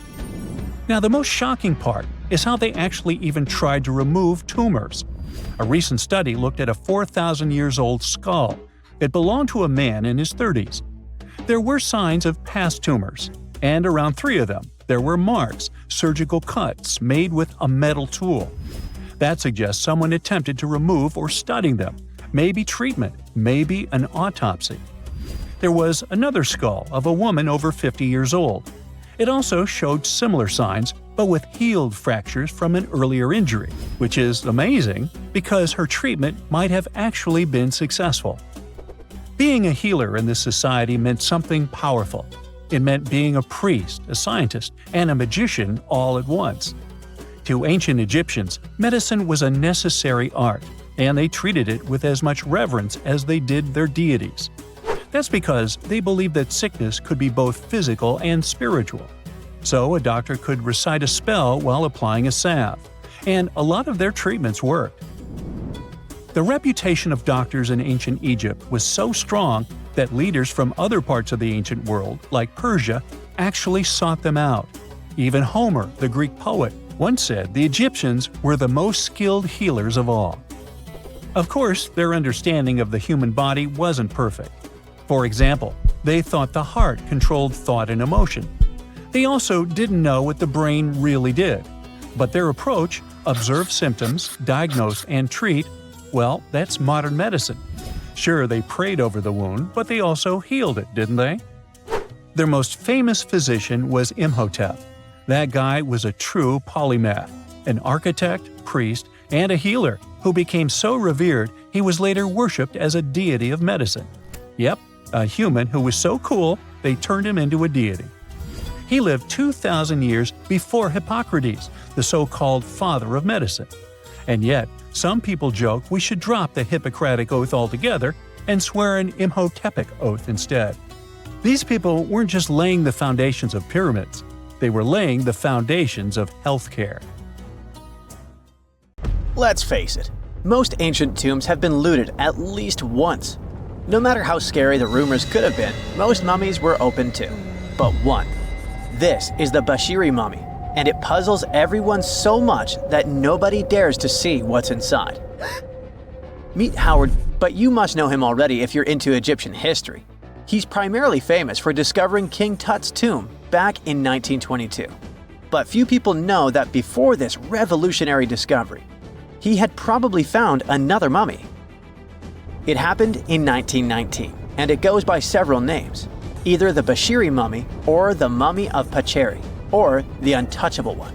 Now, the most shocking part is how they actually even tried to remove tumors. A recent study looked at a 4,000 years old skull. It belonged to a man in his 30s. There were signs of past tumors, and around 3 of them, there were marks, surgical cuts made with a metal tool. That suggests someone attempted to remove or study them, maybe treatment, maybe an autopsy. There was another skull of a woman over 50 years old. It also showed similar signs, but with healed fractures from an earlier injury, which is amazing because her treatment might have actually been successful. Being a healer in this society meant something powerful. It meant being a priest, a scientist, and a magician all at once. To ancient Egyptians, medicine was a necessary art, and they treated it with as much reverence as they did their deities. That's because they believed that sickness could be both physical and spiritual. So a doctor could recite a spell while applying a salve, and a lot of their treatments worked. The reputation of doctors in ancient Egypt was so strong that leaders from other parts of the ancient world, like Persia, actually sought them out. Even Homer, the Greek poet, once said the Egyptians were the most skilled healers of all. Of course, their understanding of the human body wasn't perfect. For example, they thought the heart controlled thought and emotion. They also didn't know what the brain really did. But their approach, observe symptoms, diagnose, and treat, well, that's modern medicine. Sure, they prayed over the wound, but they also healed it, didn't they? Their most famous physician was Imhotep. That guy was a true polymath, an architect, priest, and a healer who became so revered he was later worshipped as a deity of medicine. Yep, a human who was so cool they turned him into a deity. He lived 2,000 years before Hippocrates, the so-called father of medicine. And yet, some people joke we should drop the Hippocratic Oath altogether and swear an Imhotepic oath instead. These people weren't just laying the foundations of pyramids. They were laying the foundations of healthcare. Let's face it, most ancient tombs have been looted at least once. No matter how scary the rumors could have been, most mummies were open to. But one. This is the Bashiri mummy, and it puzzles everyone so much that nobody dares to see what's inside. Meet Howard, but you must know him already if you're into Egyptian history. He's primarily famous for discovering King Tut's tomb back in 1922. But few people know that before this revolutionary discovery, he had probably found another mummy. It happened in 1919, and it goes by several names, either the Bashiri mummy or the Mummy of Pacheri, or the Untouchable one.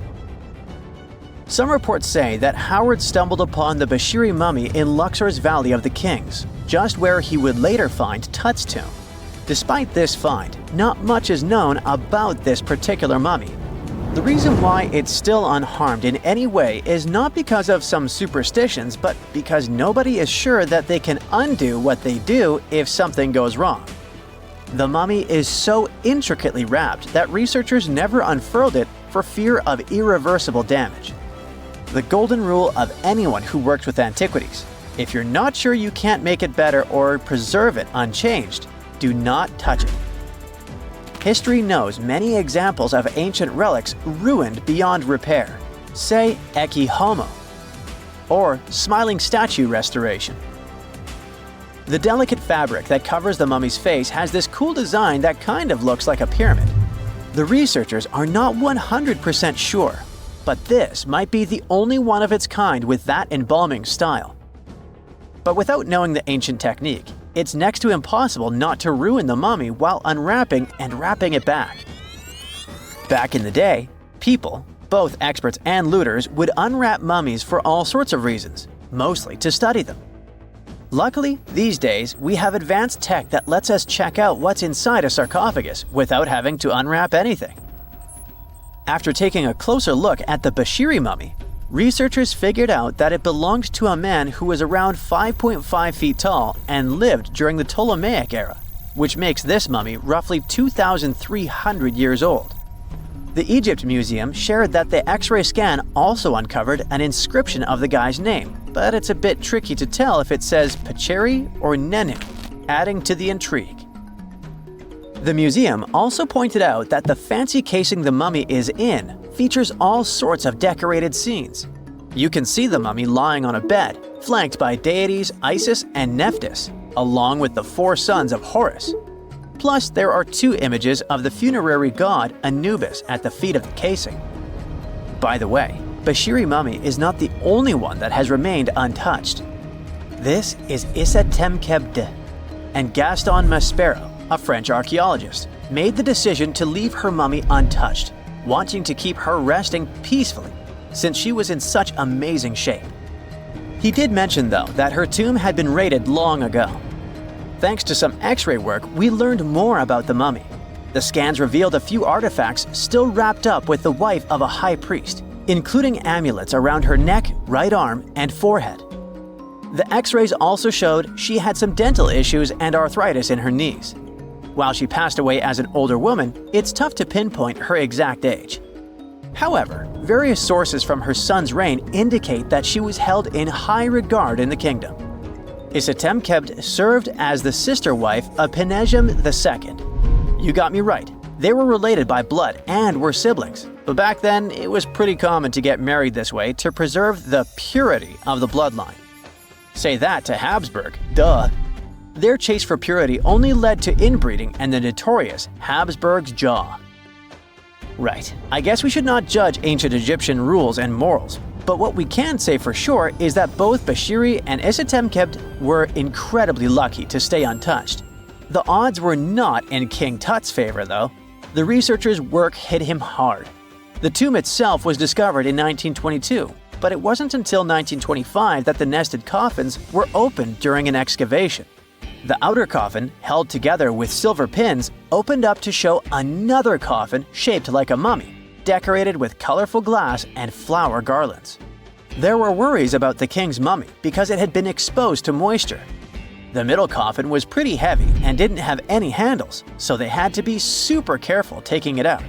Some reports say that Howard stumbled upon the Bashiri mummy in Luxor's Valley of the Kings, just where he would later find Tut's tomb. Despite this find, not much is known about this particular mummy. The reason why it's still unharmed in any way is not because of some superstitions, but because nobody is sure that they can undo what they do if something goes wrong. The mummy is so intricately wrapped that researchers never unfurled it for fear of irreversible damage. The golden rule of anyone who works with antiquities: if you're not sure you can't make it better or preserve it unchanged, do not touch it. History knows many examples of ancient relics ruined beyond repair, say Ecce Homo, or smiling statue restoration. The delicate fabric that covers the mummy's face has this cool design that kind of looks like a pyramid. The researchers are not 100% sure, but this might be the only one of its kind with that embalming style. But without knowing the ancient technique, it's next to impossible not to ruin the mummy while unwrapping and wrapping it back. Back in the day, people, both experts and looters, would unwrap mummies for all sorts of reasons, mostly to study them. Luckily, these days, we have advanced tech that lets us check out what's inside a sarcophagus without having to unwrap anything. After taking a closer look at the Bashiri mummy, researchers figured out that it belonged to a man who was around 5.5 feet tall and lived during the Ptolemaic era, which makes this mummy roughly 2,300 years old. The Egypt Museum shared that the X-ray scan also uncovered an inscription of the guy's name, but it's a bit tricky to tell if it says Pacheri or Nenu, adding to the intrigue. The museum also pointed out that the fancy casing the mummy is in features all sorts of decorated scenes. You can see the mummy lying on a bed, flanked by deities Isis and Nephthys, along with the 4 sons of Horus. Plus, there are 2 images of the funerary god Anubis at the feet of the casing. By the way, Bashiri mummy is not the only one that has remained untouched. This is Issa Temkebde, and Gaston Maspero, a French archaeologist, made the decision to leave her mummy untouched, wanting to keep her resting peacefully since she was in such amazing shape. He did mention, though, that her tomb had been raided long ago. Thanks to some X-ray work, we learned more about the mummy. The scans revealed a few artifacts still wrapped up with the wife of a high priest, including amulets around her neck, right arm, and forehead. The X-rays also showed she had some dental issues and arthritis in her knees. While she passed away as an older woman, it's tough to pinpoint her exact age. However, various sources from her son's reign indicate that she was held in high regard in the kingdom. Isitemkebd served as the sister wife of Penejam II. You got me right, they were related by blood and were siblings, but back then it was pretty common to get married this way to preserve the purity of the bloodline. Say that to Habsburg, duh. Their chase for purity only led to inbreeding and the notorious Habsburg's jaw. Right, I guess we should not judge ancient Egyptian rules and morals, but what we can say for sure is that both Bashiri and Isitemkebd were incredibly lucky to stay untouched. The odds were not in King Tut's favor, though. The researchers' work hit him hard. The tomb itself was discovered in 1922, but it wasn't until 1925 that the nested coffins were opened during an excavation. The outer coffin, held together with silver pins, opened up to show another coffin shaped like a mummy, decorated with colorful glass and flower garlands. There were worries about the king's mummy because it had been exposed to moisture. The middle coffin was pretty heavy and didn't have any handles, so they had to be super careful taking it out.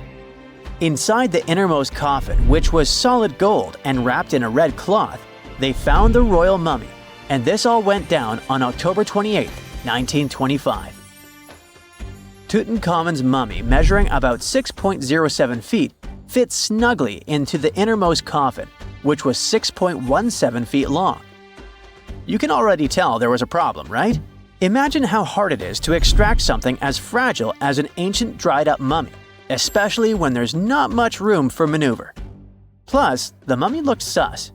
Inside the innermost coffin, which was solid gold and wrapped in a red cloth, they found the royal mummy, and this all went down on October 28, 1925. Tutankhamun's mummy, measuring about 6.07 feet, fit snugly into the innermost coffin, which was 6.17 feet long. You can already tell there was a problem, right? Imagine how hard it is to extract something as fragile as an ancient dried-up mummy, especially when there's not much room for maneuver. Plus, the mummy looked sus.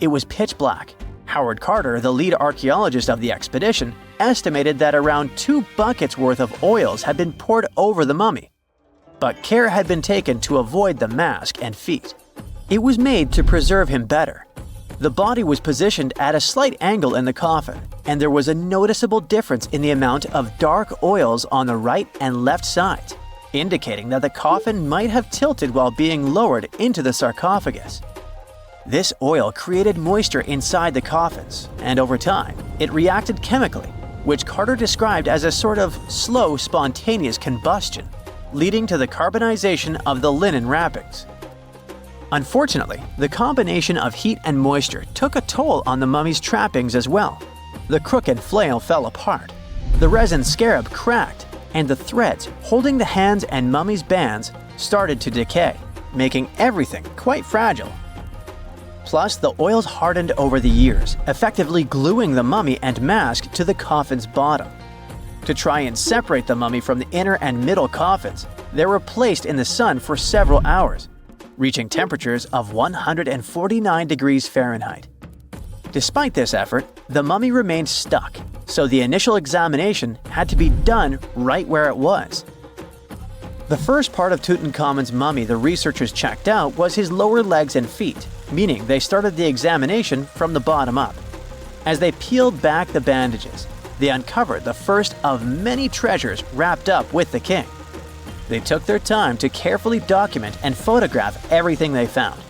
It was pitch black. Howard Carter, the lead archaeologist of the expedition, estimated that around 2 buckets worth of oils had been poured over the mummy. But care had been taken to avoid the mask and feet. It was made to preserve him better. The body was positioned at a slight angle in the coffin, and there was a noticeable difference in the amount of dark oils on the right and left sides, indicating that the coffin might have tilted while being lowered into the sarcophagus. This oil created moisture inside the coffins, and over time, it reacted chemically, which Carter described as a sort of slow, spontaneous combustion, leading to the carbonization of the linen wrappings. Unfortunately, the combination of heat and moisture took a toll on the mummy's trappings as well. The crooked flail fell apart, the resin scarab cracked, and the threads holding the hands and mummy's bands started to decay, making everything quite fragile. Plus, the oils hardened over the years, effectively gluing the mummy and mask to the coffin's bottom. To try and separate the mummy from the inner and middle coffins, they were placed in the sun for several hours, reaching temperatures of 149 degrees Fahrenheit. Despite this effort, the mummy remained stuck, so the initial examination had to be done right where it was. The first part of Tutankhamun's mummy the researchers checked out was his lower legs and feet, meaning they started the examination from the bottom up. As they peeled back the bandages, they uncovered the first of many treasures wrapped up with the king. They took their time to carefully document and photograph everything they found.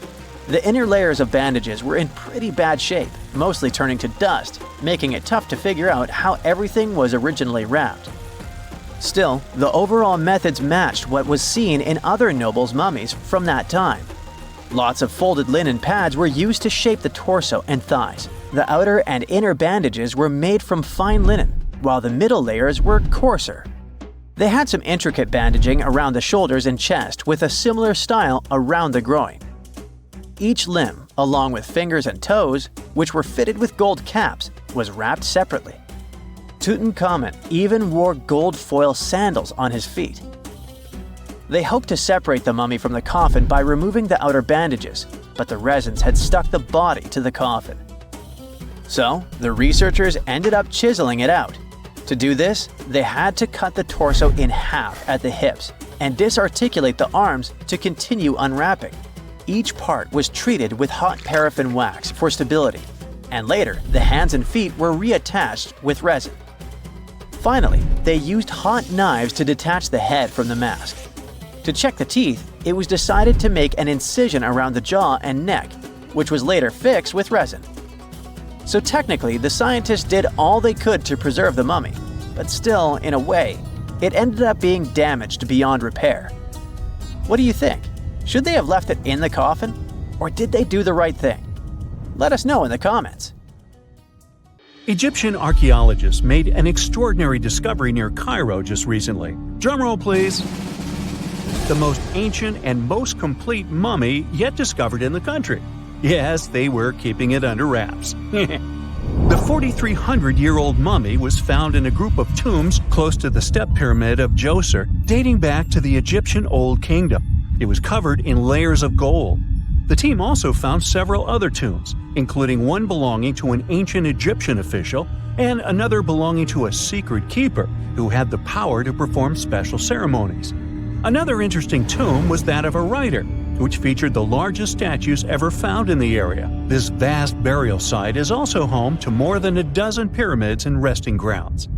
The inner layers of bandages were in pretty bad shape, mostly turning to dust, making it tough to figure out how everything was originally wrapped. Still, the overall methods matched what was seen in other nobles' mummies from that time. Lots of folded linen pads were used to shape the torso and thighs. The outer and inner bandages were made from fine linen, while the middle layers were coarser. They had some intricate bandaging around the shoulders and chest with a similar style around the groin. Each limb, along with fingers and toes, which were fitted with gold caps, was wrapped separately. Tutankhamun even wore gold foil sandals on his feet. They hoped to separate the mummy from the coffin by removing the outer bandages, but the resins had stuck the body to the coffin. So, the researchers ended up chiseling it out. To do this, they had to cut the torso in half at the hips and disarticulate the arms to continue unwrapping. Each part was treated with hot paraffin wax for stability, and later the hands and feet were reattached with resin. Finally, they used hot knives to detach the head from the mask. To check the teeth, it was decided to make an incision around the jaw and neck, which was later fixed with resin. So technically, the scientists did all they could to preserve the mummy, but still, in a way, it ended up being damaged beyond repair. What do you think? Should they have left it in the coffin? Or did they do the right thing? Let us know in the comments. Egyptian archaeologists made an extraordinary discovery near Cairo just recently. Drumroll, please. The most ancient and most complete mummy yet discovered in the country. Yes, they were keeping it under wraps. The 4,300-year-old mummy was found in a group of tombs close to the step pyramid of Djoser, dating back to the Egyptian Old Kingdom. It was covered in layers of gold. The team also found several other tombs, including one belonging to an ancient Egyptian official and another belonging to a secret keeper who had the power to perform special ceremonies. Another interesting tomb was that of a writer, which featured the largest statues ever found in the area. This vast burial site is also home to more than a dozen pyramids and resting grounds.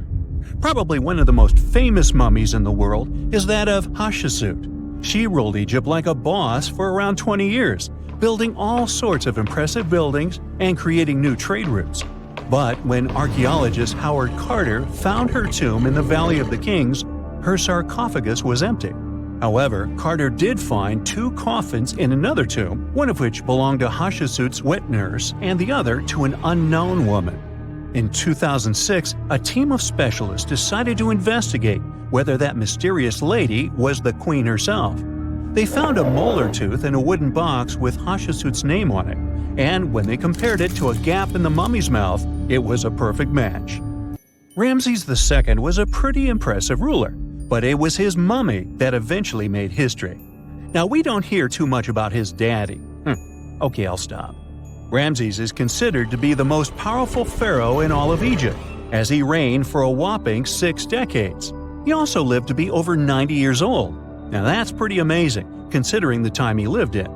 Probably one of the most famous mummies in the world is that of Hatshepsut. She ruled Egypt like a boss for around 20 years, building all sorts of impressive buildings and creating new trade routes. But when archaeologist Howard Carter found her tomb in the Valley of the Kings, her sarcophagus was empty. However, Carter did find two coffins in another tomb, one of which belonged to Hatshepsut's wet nurse and the other to an unknown woman. In 2006, a team of specialists decided to investigate whether that mysterious lady was the queen herself. They found a molar tooth in a wooden box with Hatshepsut's name on it, and when they compared it to a gap in the mummy's mouth, it was a perfect match. Ramses II was a pretty impressive ruler, but it was his mummy that eventually made history. Now, we don't hear too much about his daddy. Okay, I'll stop. Ramses is considered to be the most powerful pharaoh in all of Egypt, as he reigned for a whopping 6 decades. He also lived to be over 90 years old. Now that's pretty amazing, considering the time he lived in.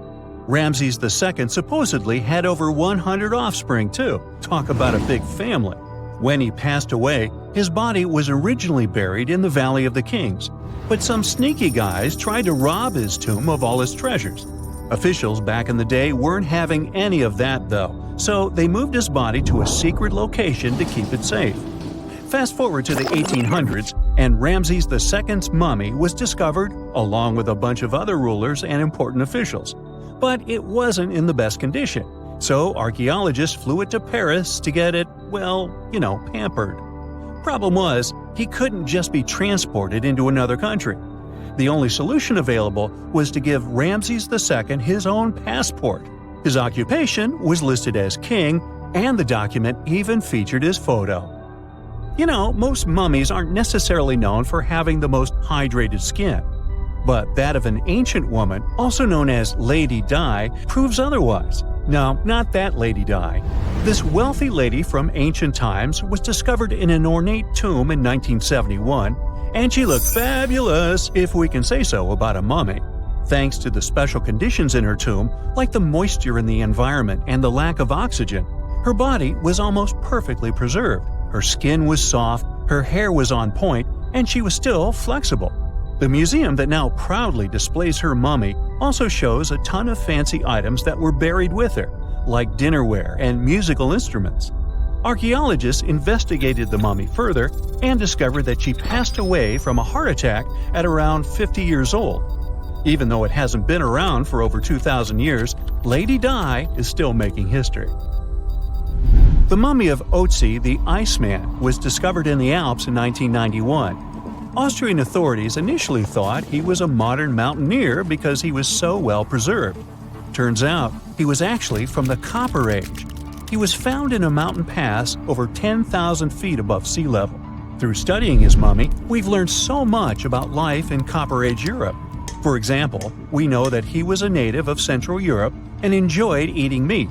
Ramses II supposedly had over 100 offspring too. Talk about a big family. When he passed away, his body was originally buried in the Valley of the Kings, but some sneaky guys tried to rob his tomb of all his treasures. Officials back in the day weren't having any of that though, so they moved his body to a secret location to keep it safe. Fast forward to the 1800s, and Ramses II's mummy was discovered along with a bunch of other rulers and important officials. But it wasn't in the best condition, so archaeologists flew it to Paris to get it, pampered. Problem was, he couldn't just be transported into another country. The only solution available was to give Ramses II his own passport. His occupation was listed as king, and the document even featured his photo. You know, most mummies aren't necessarily known for having the most hydrated skin. But that of an ancient woman, also known as Lady Di, proves otherwise. No, not that Lady Di. This wealthy lady from ancient times was discovered in an ornate tomb in 1971, and she looked fabulous, if we can say so about a mummy. Thanks to the special conditions in her tomb, like the moisture in the environment and the lack of oxygen, her body was almost perfectly preserved. Her skin was soft, her hair was on point, and she was still flexible. The museum that now proudly displays her mummy also shows a ton of fancy items that were buried with her, like dinnerware and musical instruments. Archaeologists investigated the mummy further and discovered that she passed away from a heart attack at around 50 years old. Even though it hasn't been around for over 2,000 years, Lady Di is still making history. The mummy of Otzi the Iceman was discovered in the Alps in 1991. Austrian authorities initially thought he was a modern mountaineer because he was so well preserved. Turns out, he was actually from the Copper Age. He was found in a mountain pass over 10,000 feet above sea level. Through studying his mummy, we've learned so much about life in Copper Age Europe. For example, we know that he was a native of Central Europe and enjoyed eating meat.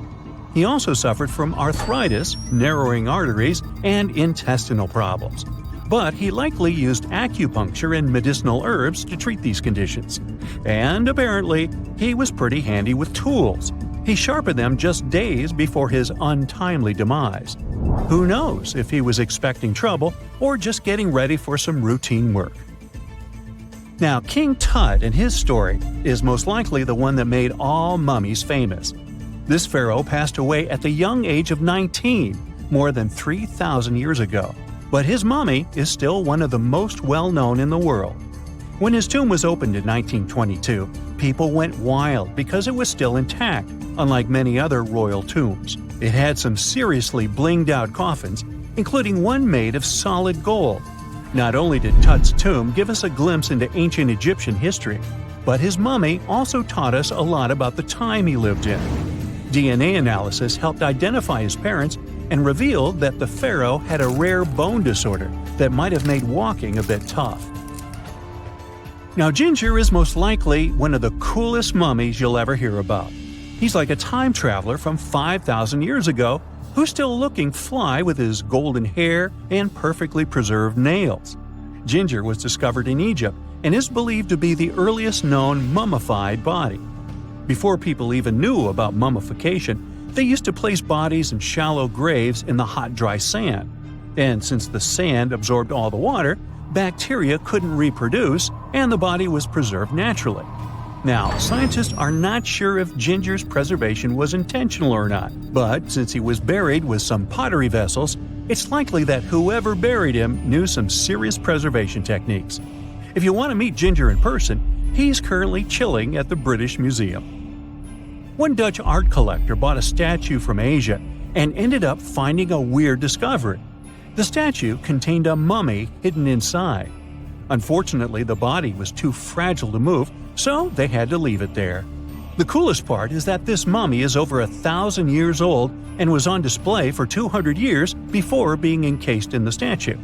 He also suffered from arthritis, narrowing arteries, and intestinal problems. But he likely used acupuncture and medicinal herbs to treat these conditions. And apparently, he was pretty handy with tools. He sharpened them just days before his untimely demise. Who knows if he was expecting trouble or just getting ready for some routine work. Now, King Tut and his story is most likely the one that made all mummies famous. This pharaoh passed away at the young age of 19, more than 3,000 years ago. But his mummy is still one of the most well-known in the world. When his tomb was opened in 1922, people went wild because it was still intact, unlike many other royal tombs. It had some seriously blinged-out coffins, including one made of solid gold. Not only did Tut's tomb give us a glimpse into ancient Egyptian history, but his mummy also taught us a lot about the time he lived in. DNA analysis helped identify his parents and revealed that the pharaoh had a rare bone disorder that might have made walking a bit tough. Now, Ginger is most likely one of the coolest mummies you'll ever hear about. He's like a time traveler from 5,000 years ago who's still looking fly with his golden hair and perfectly preserved nails. Ginger was discovered in Egypt and is believed to be the earliest known mummified body. Before people even knew about mummification, they used to place bodies in shallow graves in the hot, dry sand. And since the sand absorbed all the water, bacteria couldn't reproduce and the body was preserved naturally. Now, scientists are not sure if Ginger's preservation was intentional or not, but since he was buried with some pottery vessels, it's likely that whoever buried him knew some serious preservation techniques. If you want to meet Ginger in person, he's currently chilling at the British Museum. One Dutch art collector bought a statue from Asia and ended up finding a weird discovery. The statue contained a mummy hidden inside. Unfortunately, the body was too fragile to move, so they had to leave it there. The coolest part is that this mummy is over 1,000 years old and was on display for 200 years before being encased in the statue.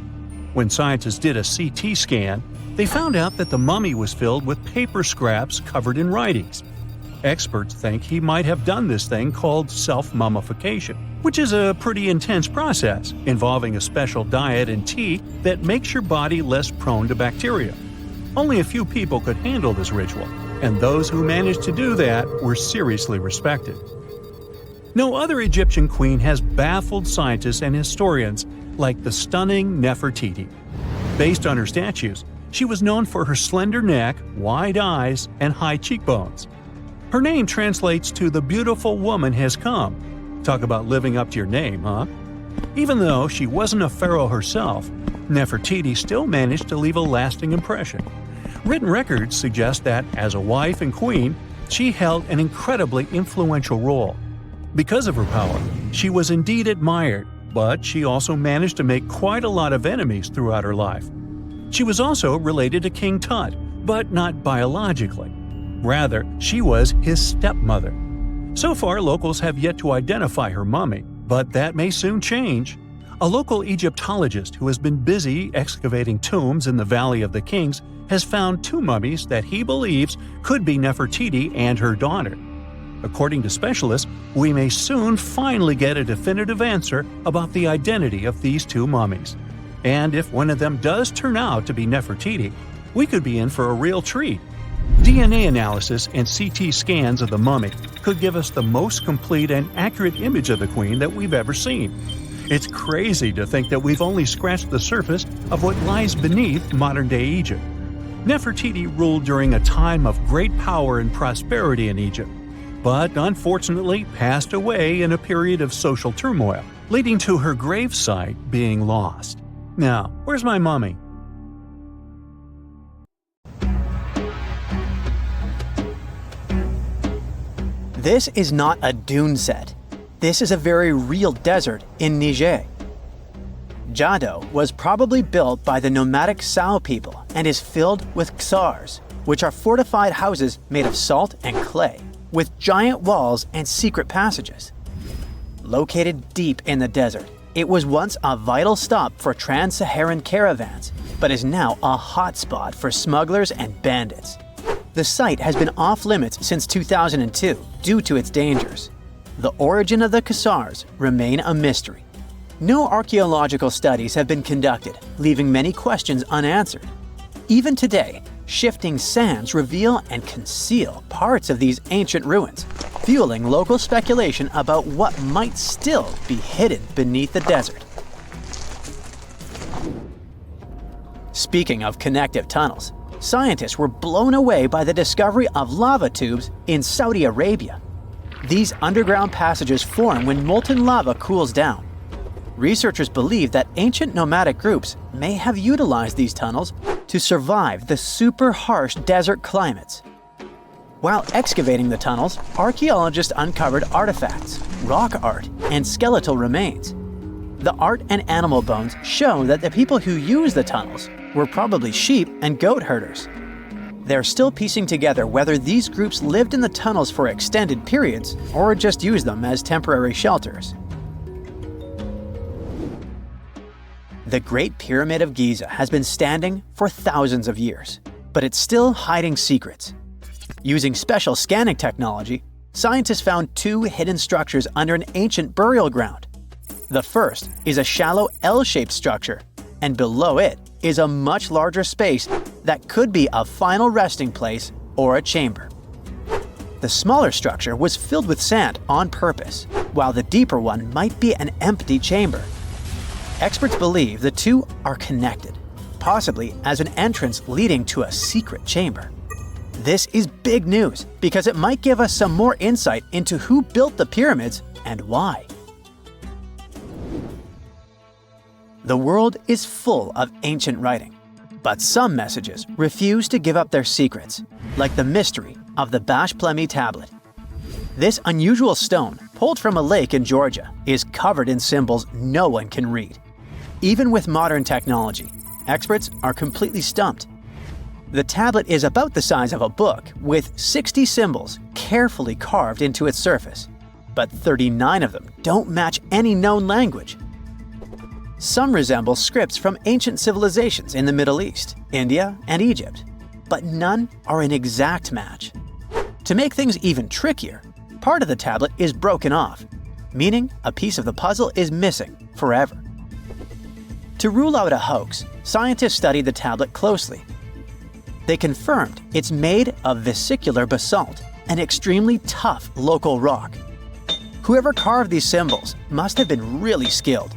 When scientists did a CT scan, they found out that the mummy was filled with paper scraps covered in writings. Experts think he might have done this thing called self-mummification, which is a pretty intense process involving a special diet and tea that makes your body less prone to bacteria. Only a few people could handle this ritual, and those who managed to do that were seriously respected. No other Egyptian queen has baffled scientists and historians like the stunning Nefertiti. Based on her statues, she was known for her slender neck, wide eyes, and high cheekbones. Her name translates to "the beautiful woman has come." Talk about living up to your name, huh? Even though she wasn't a pharaoh herself, Nefertiti still managed to leave a lasting impression. Written records suggest that, as a wife and queen, she held an incredibly influential role. Because of her power, she was indeed admired, but she also managed to make quite a lot of enemies throughout her life. She was also related to King Tut, but not biologically. Rather, she was his stepmother. So far, locals have yet to identify her mummy, but that may soon change. A local Egyptologist who has been busy excavating tombs in the Valley of the Kings has found 2 mummies that he believes could be Nefertiti and her daughter. According to specialists, we may soon finally get a definitive answer about the identity of these 2 mummies. And if one of them does turn out to be Nefertiti, we could be in for a real treat. DNA analysis and CT scans of the mummy could give us the most complete and accurate image of the queen that we've ever seen. It's crazy to think that we've only scratched the surface of what lies beneath modern-day Egypt. Nefertiti ruled during a time of great power and prosperity in Egypt, but unfortunately passed away in a period of social turmoil, leading to her gravesite being lost. Now, where's my mummy? This is not a dune set. This is a very real desert in Niger. Jado was probably built by the nomadic Sao people and is filled with ksars, which are fortified houses made of salt and clay, with giant walls and secret passages. Located deep in the desert, it was once a vital stop for trans-Saharan caravans, but is now a hotspot for smugglers and bandits. The site has been off-limits since 2002 due to its dangers. The origin of the ksars remain a mystery. No archaeological studies have been conducted, leaving many questions unanswered. Even today, shifting sands reveal and conceal parts of these ancient ruins, fueling local speculation about what might still be hidden beneath the desert. Speaking of connective tunnels, scientists were blown away by the discovery of lava tubes in Saudi Arabia. These underground passages form when molten lava cools down. Researchers believe that ancient nomadic groups may have utilized these tunnels to survive the super harsh desert climates. While excavating the tunnels, archaeologists uncovered artifacts, rock art, and skeletal remains. The art and animal bones show that the people who used the tunnels were probably sheep and goat herders. They're still piecing together whether these groups lived in the tunnels for extended periods or just used them as temporary shelters. The Great Pyramid of Giza has been standing for thousands of years, but it's still hiding secrets. Using special scanning technology, scientists found 2 hidden structures under an ancient burial ground. The first is a shallow L-shaped structure, and below it is a much larger space that could be a final resting place or a chamber. The smaller structure was filled with sand on purpose, while the deeper one might be an empty chamber. Experts believe the 2 are connected, possibly as an entrance leading to a secret chamber. This is big news because it might give us some more insight into who built the pyramids and why. The world is full of ancient writing, but some messages refuse to give up their secrets, like the mystery of the Bashplemi tablet. This unusual stone, pulled from a lake in Georgia, is covered in symbols no one can read. Even with modern technology, experts are completely stumped. The tablet is about the size of a book, with 60 symbols carefully carved into its surface, but 39 of them don't match any known language. Some resemble scripts from ancient civilizations in the Middle East, India, and Egypt, but none are an exact match. To make things even trickier, part of the tablet is broken off, meaning a piece of the puzzle is missing forever. To rule out a hoax, scientists studied the tablet closely. They confirmed it's made of vesicular basalt, an extremely tough local rock. Whoever carved these symbols must have been really skilled.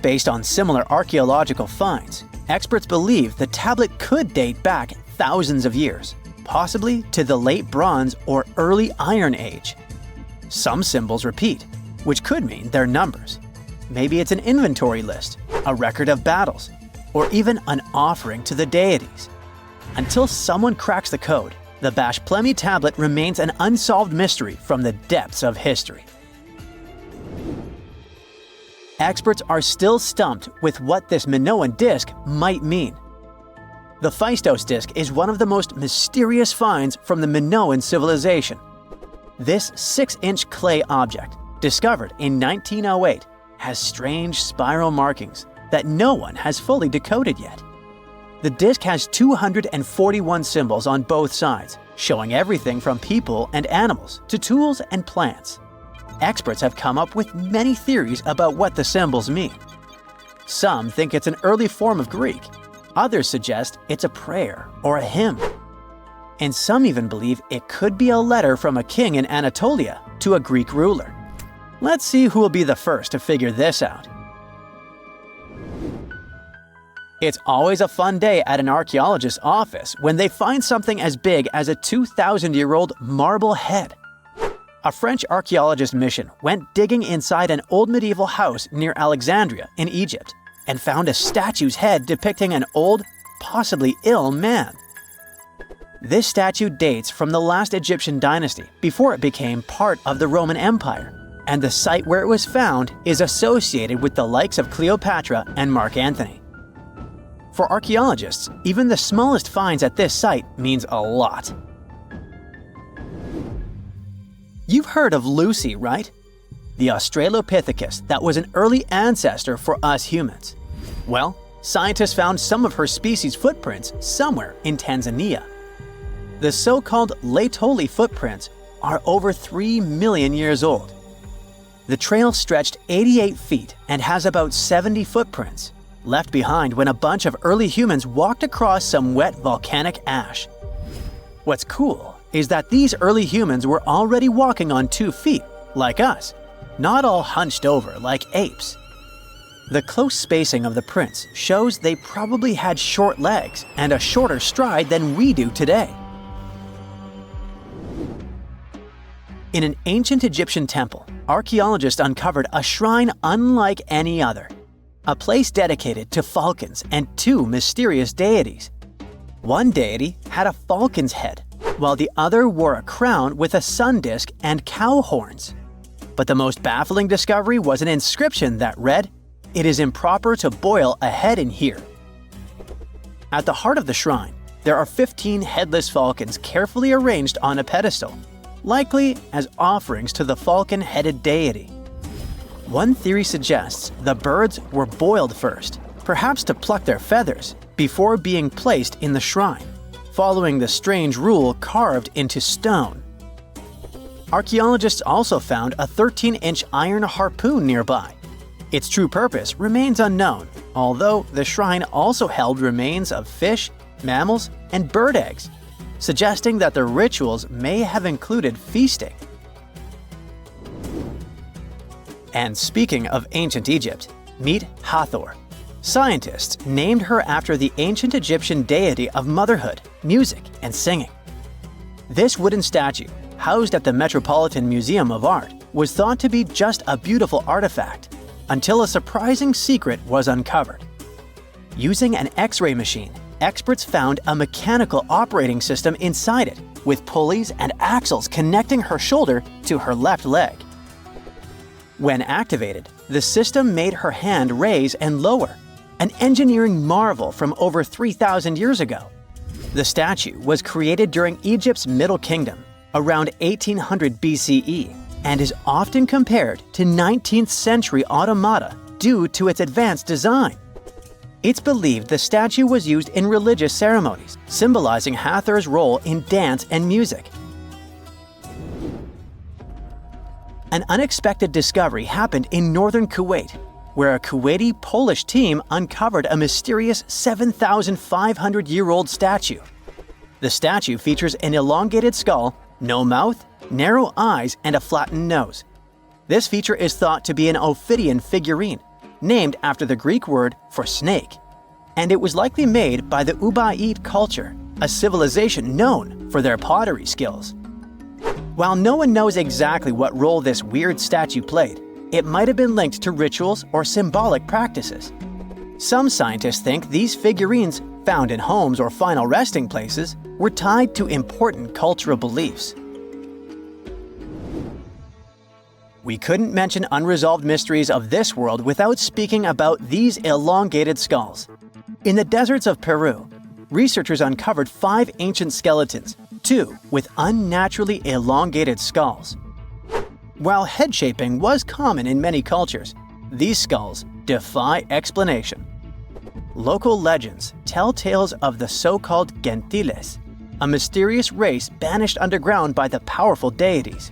Based on similar archaeological finds, experts believe the tablet could date back thousands of years, possibly to the late Bronze or early Iron Age. Some symbols repeat, which could mean they're numbers. Maybe it's an inventory list, a record of battles, or even an offering to the deities. Until someone cracks the code, the Bashplemi tablet remains an unsolved mystery from the depths of history. Experts are still stumped with what this Minoan disc might mean. The Phaistos disc is one of the most mysterious finds from the Minoan civilization. This 6-inch clay object, discovered in 1908, has strange spiral markings that no one has fully decoded yet. The disc has 241 symbols on both sides, showing everything from people and animals to tools and plants. Experts have come up with many theories about what the symbols mean. Some think it's an early form of Greek. Others suggest it's a prayer or a hymn. And some even believe it could be a letter from a king in Anatolia to a Greek ruler. Let's see who will be the first to figure this out. It's always a fun day at an archaeologist's office when they find something as big as a 2,000-year-old marble head. A French archaeologist mission went digging inside an old medieval house near Alexandria in Egypt and found a statue's head depicting an old, possibly ill man. This statue dates from the last Egyptian dynasty before it became part of the Roman Empire, and the site where it was found is associated with the likes of Cleopatra and Mark Antony. For archaeologists, even the smallest finds at this site means a lot. You've heard of Lucy, right? The Australopithecus that was an early ancestor for us humans. Well, scientists found some of her species' footprints somewhere in Tanzania. The so-called Laetoli footprints are over 3 million years old. The trail stretched 88 feet and has about 70 footprints, left behind when a bunch of early humans walked across some wet volcanic ash. What's cool is that these early humans were already walking on 2 feet, like us, not all hunched over like apes. The close spacing of the prints shows they probably had short legs and a shorter stride than we do today. In an ancient Egyptian temple, archaeologists uncovered a shrine unlike any other, a place dedicated to falcons and 2 mysterious deities. One deity had a falcon's head, while the other wore a crown with a sun disk and cow horns. But the most baffling discovery was an inscription that read, "It is improper to boil a head in here." At the heart of the shrine, there are 15 headless falcons carefully arranged on a pedestal, likely as offerings to the falcon-headed deity. One theory suggests the birds were boiled first, perhaps to pluck their feathers, before being placed in the shrine, following the strange rule carved into stone. Archaeologists also found a 13-inch iron harpoon nearby. Its true purpose remains unknown, although the shrine also held remains of fish, mammals, and bird eggs, suggesting that the rituals may have included feasting. And speaking of ancient Egypt, meet Hathor. Scientists named her after the ancient Egyptian deity of motherhood, music, and singing. This wooden statue, housed at the Metropolitan Museum of Art, was thought to be just a beautiful artifact, until a surprising secret was uncovered. Using an X-ray machine, experts found a mechanical operating system inside it, with pulleys and axles connecting her shoulder to her left leg. When activated, the system made her hand raise and lower, an engineering marvel from over 3,000 years ago. The statue was created during Egypt's Middle Kingdom, around 1800 BCE, and is often compared to 19th century automata due to its advanced design. It's believed the statue was used in religious ceremonies, symbolizing Hathor's role in dance and music. An unexpected discovery happened in northern Kuwait, where a Kuwaiti-Polish team uncovered a mysterious 7,500-year-old statue. The statue features an elongated skull, no mouth, narrow eyes, and a flattened nose. This feature is thought to be an Ophidian figurine, named after the Greek word for snake, and it was likely made by the Ubaid culture, a civilization known for their pottery skills. While no one knows exactly what role this weird statue played, it might have been linked to rituals or symbolic practices. Some scientists think these figurines, found in homes or final resting places, were tied to important cultural beliefs. We couldn't mention unresolved mysteries of this world without speaking about these elongated skulls. In the deserts of Peru, researchers uncovered 5 ancient skeletons, II with unnaturally elongated skulls. While head shaping was common in many cultures, these skulls defy explanation. Local legends tell tales of the so-called Gentiles, a mysterious race banished underground by the powerful deities.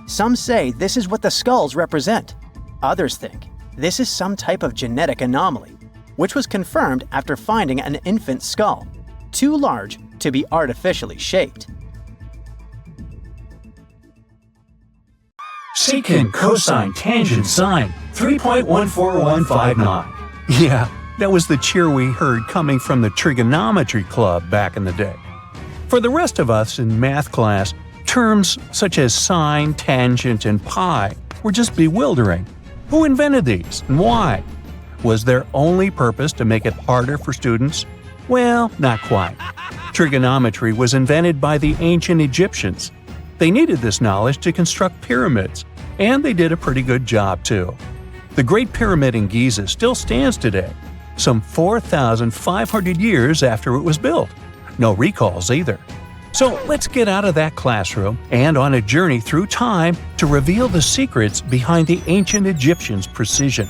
Some say this is what the skulls represent. Others think this is some type of genetic anomaly, which was confirmed after finding an infant skull, too large to be artificially shaped. Secant, cosine, tangent, sine, 3.14159. Yeah, that was the cheer we heard coming from the trigonometry club back in the day. For the rest of us in math class, terms such as sine, tangent, and pi were just bewildering. Who invented these and why? Was their only purpose to make it harder for students? Well, not quite. Trigonometry was invented by the ancient Egyptians. They needed this knowledge to construct pyramids, and they did a pretty good job too. The Great Pyramid in Giza still stands today, some 4,500 years after it was built. No recalls either. So let's get out of that classroom and on a journey through time to reveal the secrets behind the ancient Egyptians' precision.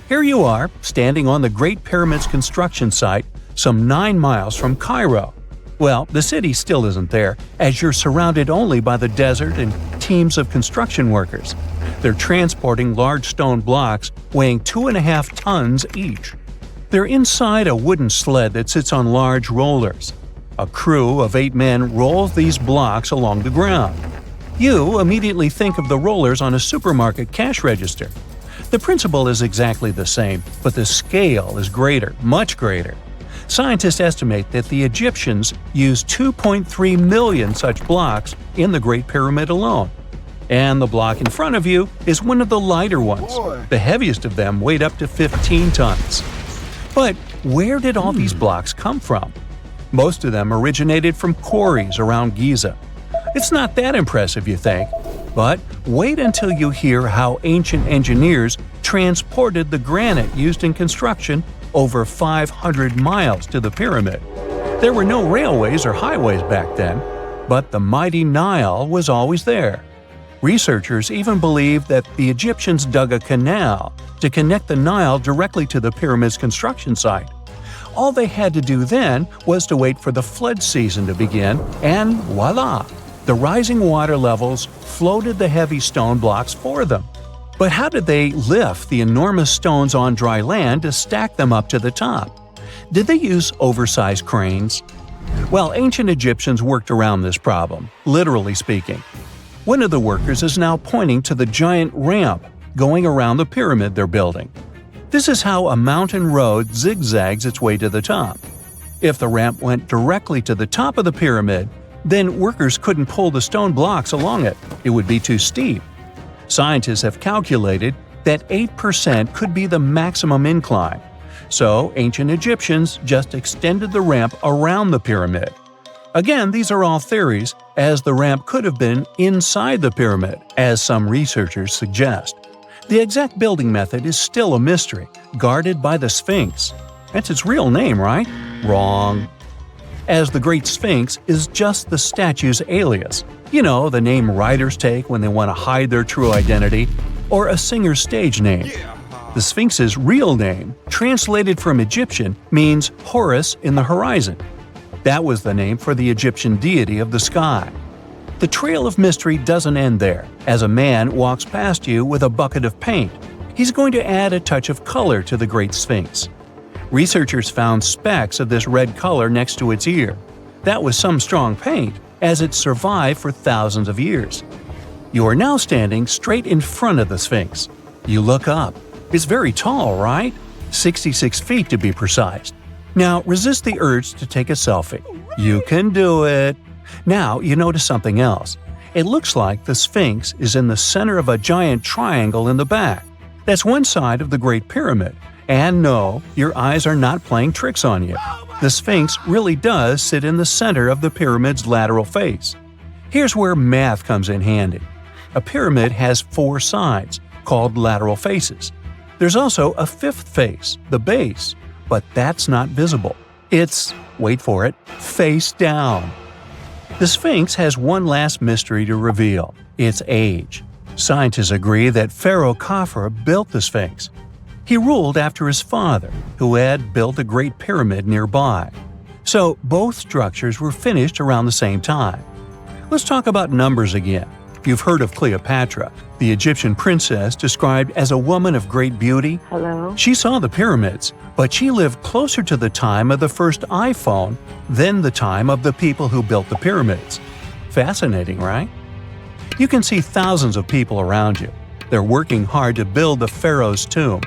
Here you are, standing on the Great Pyramid's construction site, some 9 miles from Cairo. Well, the city still isn't there, as you're surrounded only by the desert and teams of construction workers. They're transporting large stone blocks weighing 2.5 tons each. They're inside a wooden sled that sits on large rollers. A crew of 8 men rolls these blocks along the ground. You immediately think of the rollers on a supermarket cash register. The principle is exactly the same, but the scale is greater, much greater. Scientists estimate that the Egyptians used 2.3 million such blocks in the Great Pyramid alone. And the block in front of you is one of the lighter ones. The heaviest of them weighed up to 15 tons. But where did all these blocks come from? Most of them originated from quarries around Giza. It's not that impressive, you think, but wait until you hear how ancient engineers transported the granite used in construction over 500 miles to the pyramid. There were no railways or highways back then, but the mighty Nile was always there. Researchers even believe that the Egyptians dug a canal to connect the Nile directly to the pyramid's construction site. All they had to do then was to wait for the flood season to begin, and voila! The rising water levels floated the heavy stone blocks for them. But how did they lift the enormous stones on dry land to stack them up to the top? Did they use oversized cranes? Well, ancient Egyptians worked around this problem, literally speaking. One of the workers is now pointing to the giant ramp going around the pyramid they're building. This is how a mountain road zigzags its way to the top. If the ramp went directly to the top of the pyramid, then workers couldn't pull the stone blocks along it. It would be too steep. Scientists have calculated that 8% could be the maximum incline. So ancient Egyptians just extended the ramp around the pyramid. Again, these are all theories, as the ramp could have been inside the pyramid, as some researchers suggest. The exact building method is still a mystery, guarded by the Sphinx. That's its real name, right? Wrong. As the Great Sphinx is just the statue's alias. You know, the name writers take when they want to hide their true identity, or a singer's stage name. The Sphinx's real name, translated from Egyptian, means Horus in the horizon. That was the name for the Egyptian deity of the sky. The trail of mystery doesn't end there. As a man walks past you with a bucket of paint, he's going to add a touch of color to the Great Sphinx. Researchers found specks of this red color next to its ear. That was some strong paint, as it survived for thousands of years. You are now standing straight in front of the Sphinx. You look up. It's very tall, right? 66 feet to be precise. Now resist the urge to take a selfie. You can do it. Now you notice something else. It looks like the Sphinx is in the center of a giant triangle in the back. That's one side of the Great Pyramid. And no, your eyes are not playing tricks on you. The Sphinx really does sit in the center of the pyramid's lateral face. Here's where math comes in handy. A pyramid has 4 sides, called lateral faces. There's also a 5th face, the base, but that's not visible. It's, wait for it, face down. The Sphinx has one last mystery to reveal – its age. Scientists agree that Pharaoh Khafre built the Sphinx. He ruled after his father, who had built a great pyramid nearby. So both structures were finished around the same time. Let's talk about numbers again. You've heard of Cleopatra, the Egyptian princess described as a woman of great beauty. Hello? She saw the pyramids, but she lived closer to the time of the first iPhone than the time of the people who built the pyramids. Fascinating, right? You can see thousands of people around you. They're working hard to build the pharaoh's tomb.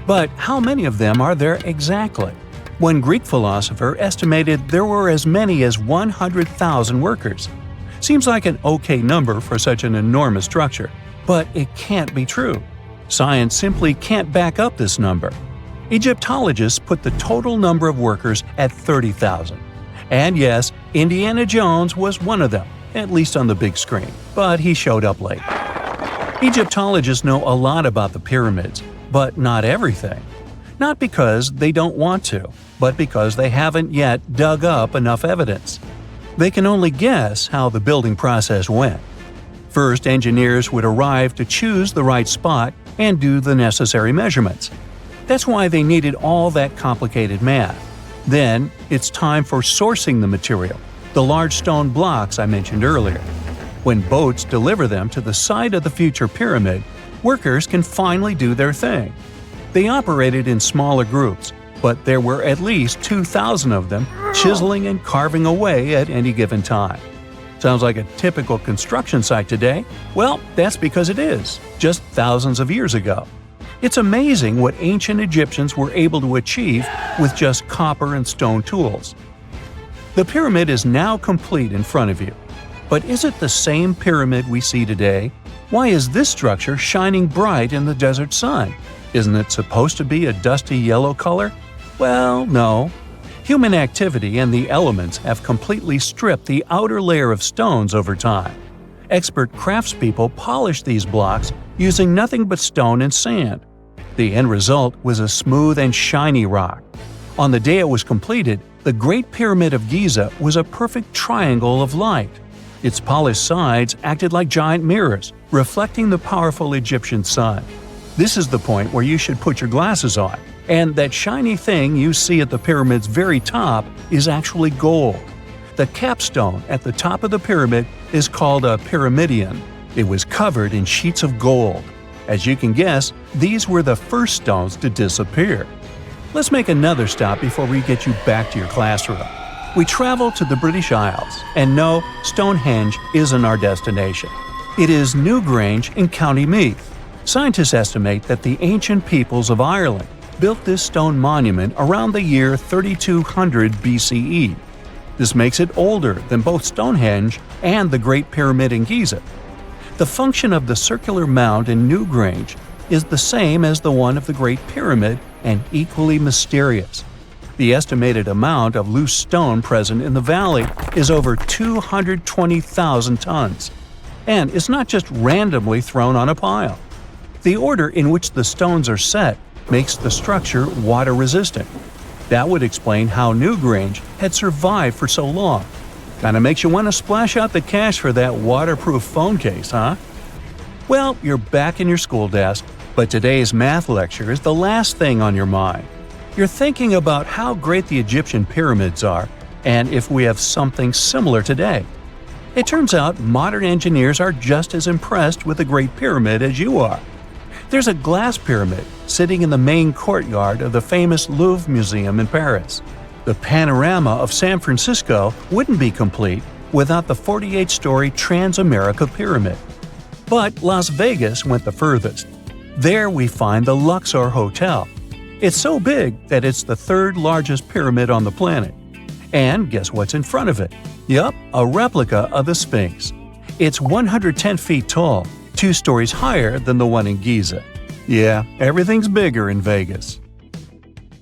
But how many of them are there exactly? One Greek philosopher estimated there were as many as 100,000 workers. Seems like an okay number for such an enormous structure, but it can't be true. Science simply can't back up this number. Egyptologists put the total number of workers at 30,000. And yes, Indiana Jones was one of them, at least on the big screen, but he showed up late. Egyptologists know a lot about the pyramids, but not everything. Not because they don't want to, but because they haven't yet dug up enough evidence. They can only guess how the building process went. First, engineers would arrive to choose the right spot and do the necessary measurements. That's why they needed all that complicated math. Then, it's time for sourcing the material, the large stone blocks I mentioned earlier. When boats deliver them to the site of the future pyramid, workers can finally do their thing. They operated in smaller groups, but there were at least 2,000 of them chiseling and carving away at any given time. Sounds like a typical construction site today? Well, that's because it is, just thousands of years ago. It's amazing what ancient Egyptians were able to achieve with just copper and stone tools. The pyramid is now complete in front of you. But is it the same pyramid we see today? Why is this structure shining bright in the desert sun? Isn't it supposed to be a dusty yellow color? Well, no. Human activity and the elements have completely stripped the outer layer of stones over time. Expert craftspeople polished these blocks using nothing but stone and sand. The end result was a smooth and shiny rock. On the day it was completed, the Great Pyramid of Giza was a perfect triangle of light. Its polished sides acted like giant mirrors, reflecting the powerful Egyptian sun. This is the point where you should put your glasses on. And that shiny thing you see at the pyramid's very top is actually gold. The capstone at the top of the pyramid is called a pyramidion. It was covered in sheets of gold. As you can guess, these were the first stones to disappear. Let's make another stop before we get you back to your classroom. We travel to the British Isles, and no, Stonehenge isn't our destination. It is Newgrange in County Meath. Scientists estimate that the ancient peoples of Ireland built this stone monument around the year 3200 BCE. This makes it older than both Stonehenge and the Great Pyramid in Giza. The function of the circular mound in Newgrange is the same as the one of the Great Pyramid and equally mysterious. The estimated amount of loose stone present in the valley is over 220,000 tons. And it's not just randomly thrown on a pile. The order in which the stones are set makes the structure water-resistant. That would explain how Newgrange had survived for so long. Kinda makes you want to splash out the cash for that waterproof phone case, huh? Well, you're back in your school desk, but today's math lecture is the last thing on your mind. You're thinking about how great the Egyptian pyramids are, and if we have something similar today. It turns out modern engineers are just as impressed with the Great Pyramid as you are. There's a glass pyramid sitting in the main courtyard of the famous Louvre Museum in Paris. The panorama of San Francisco wouldn't be complete without the 48-story Trans-America Pyramid. But Las Vegas went the furthest. There we find the Luxor Hotel. It's so big that it's the third largest pyramid on the planet. And guess what's in front of it? Yup, a replica of the Sphinx. It's 110 feet tall, 2 stories higher than the one in Giza. Yeah, everything's bigger in Vegas.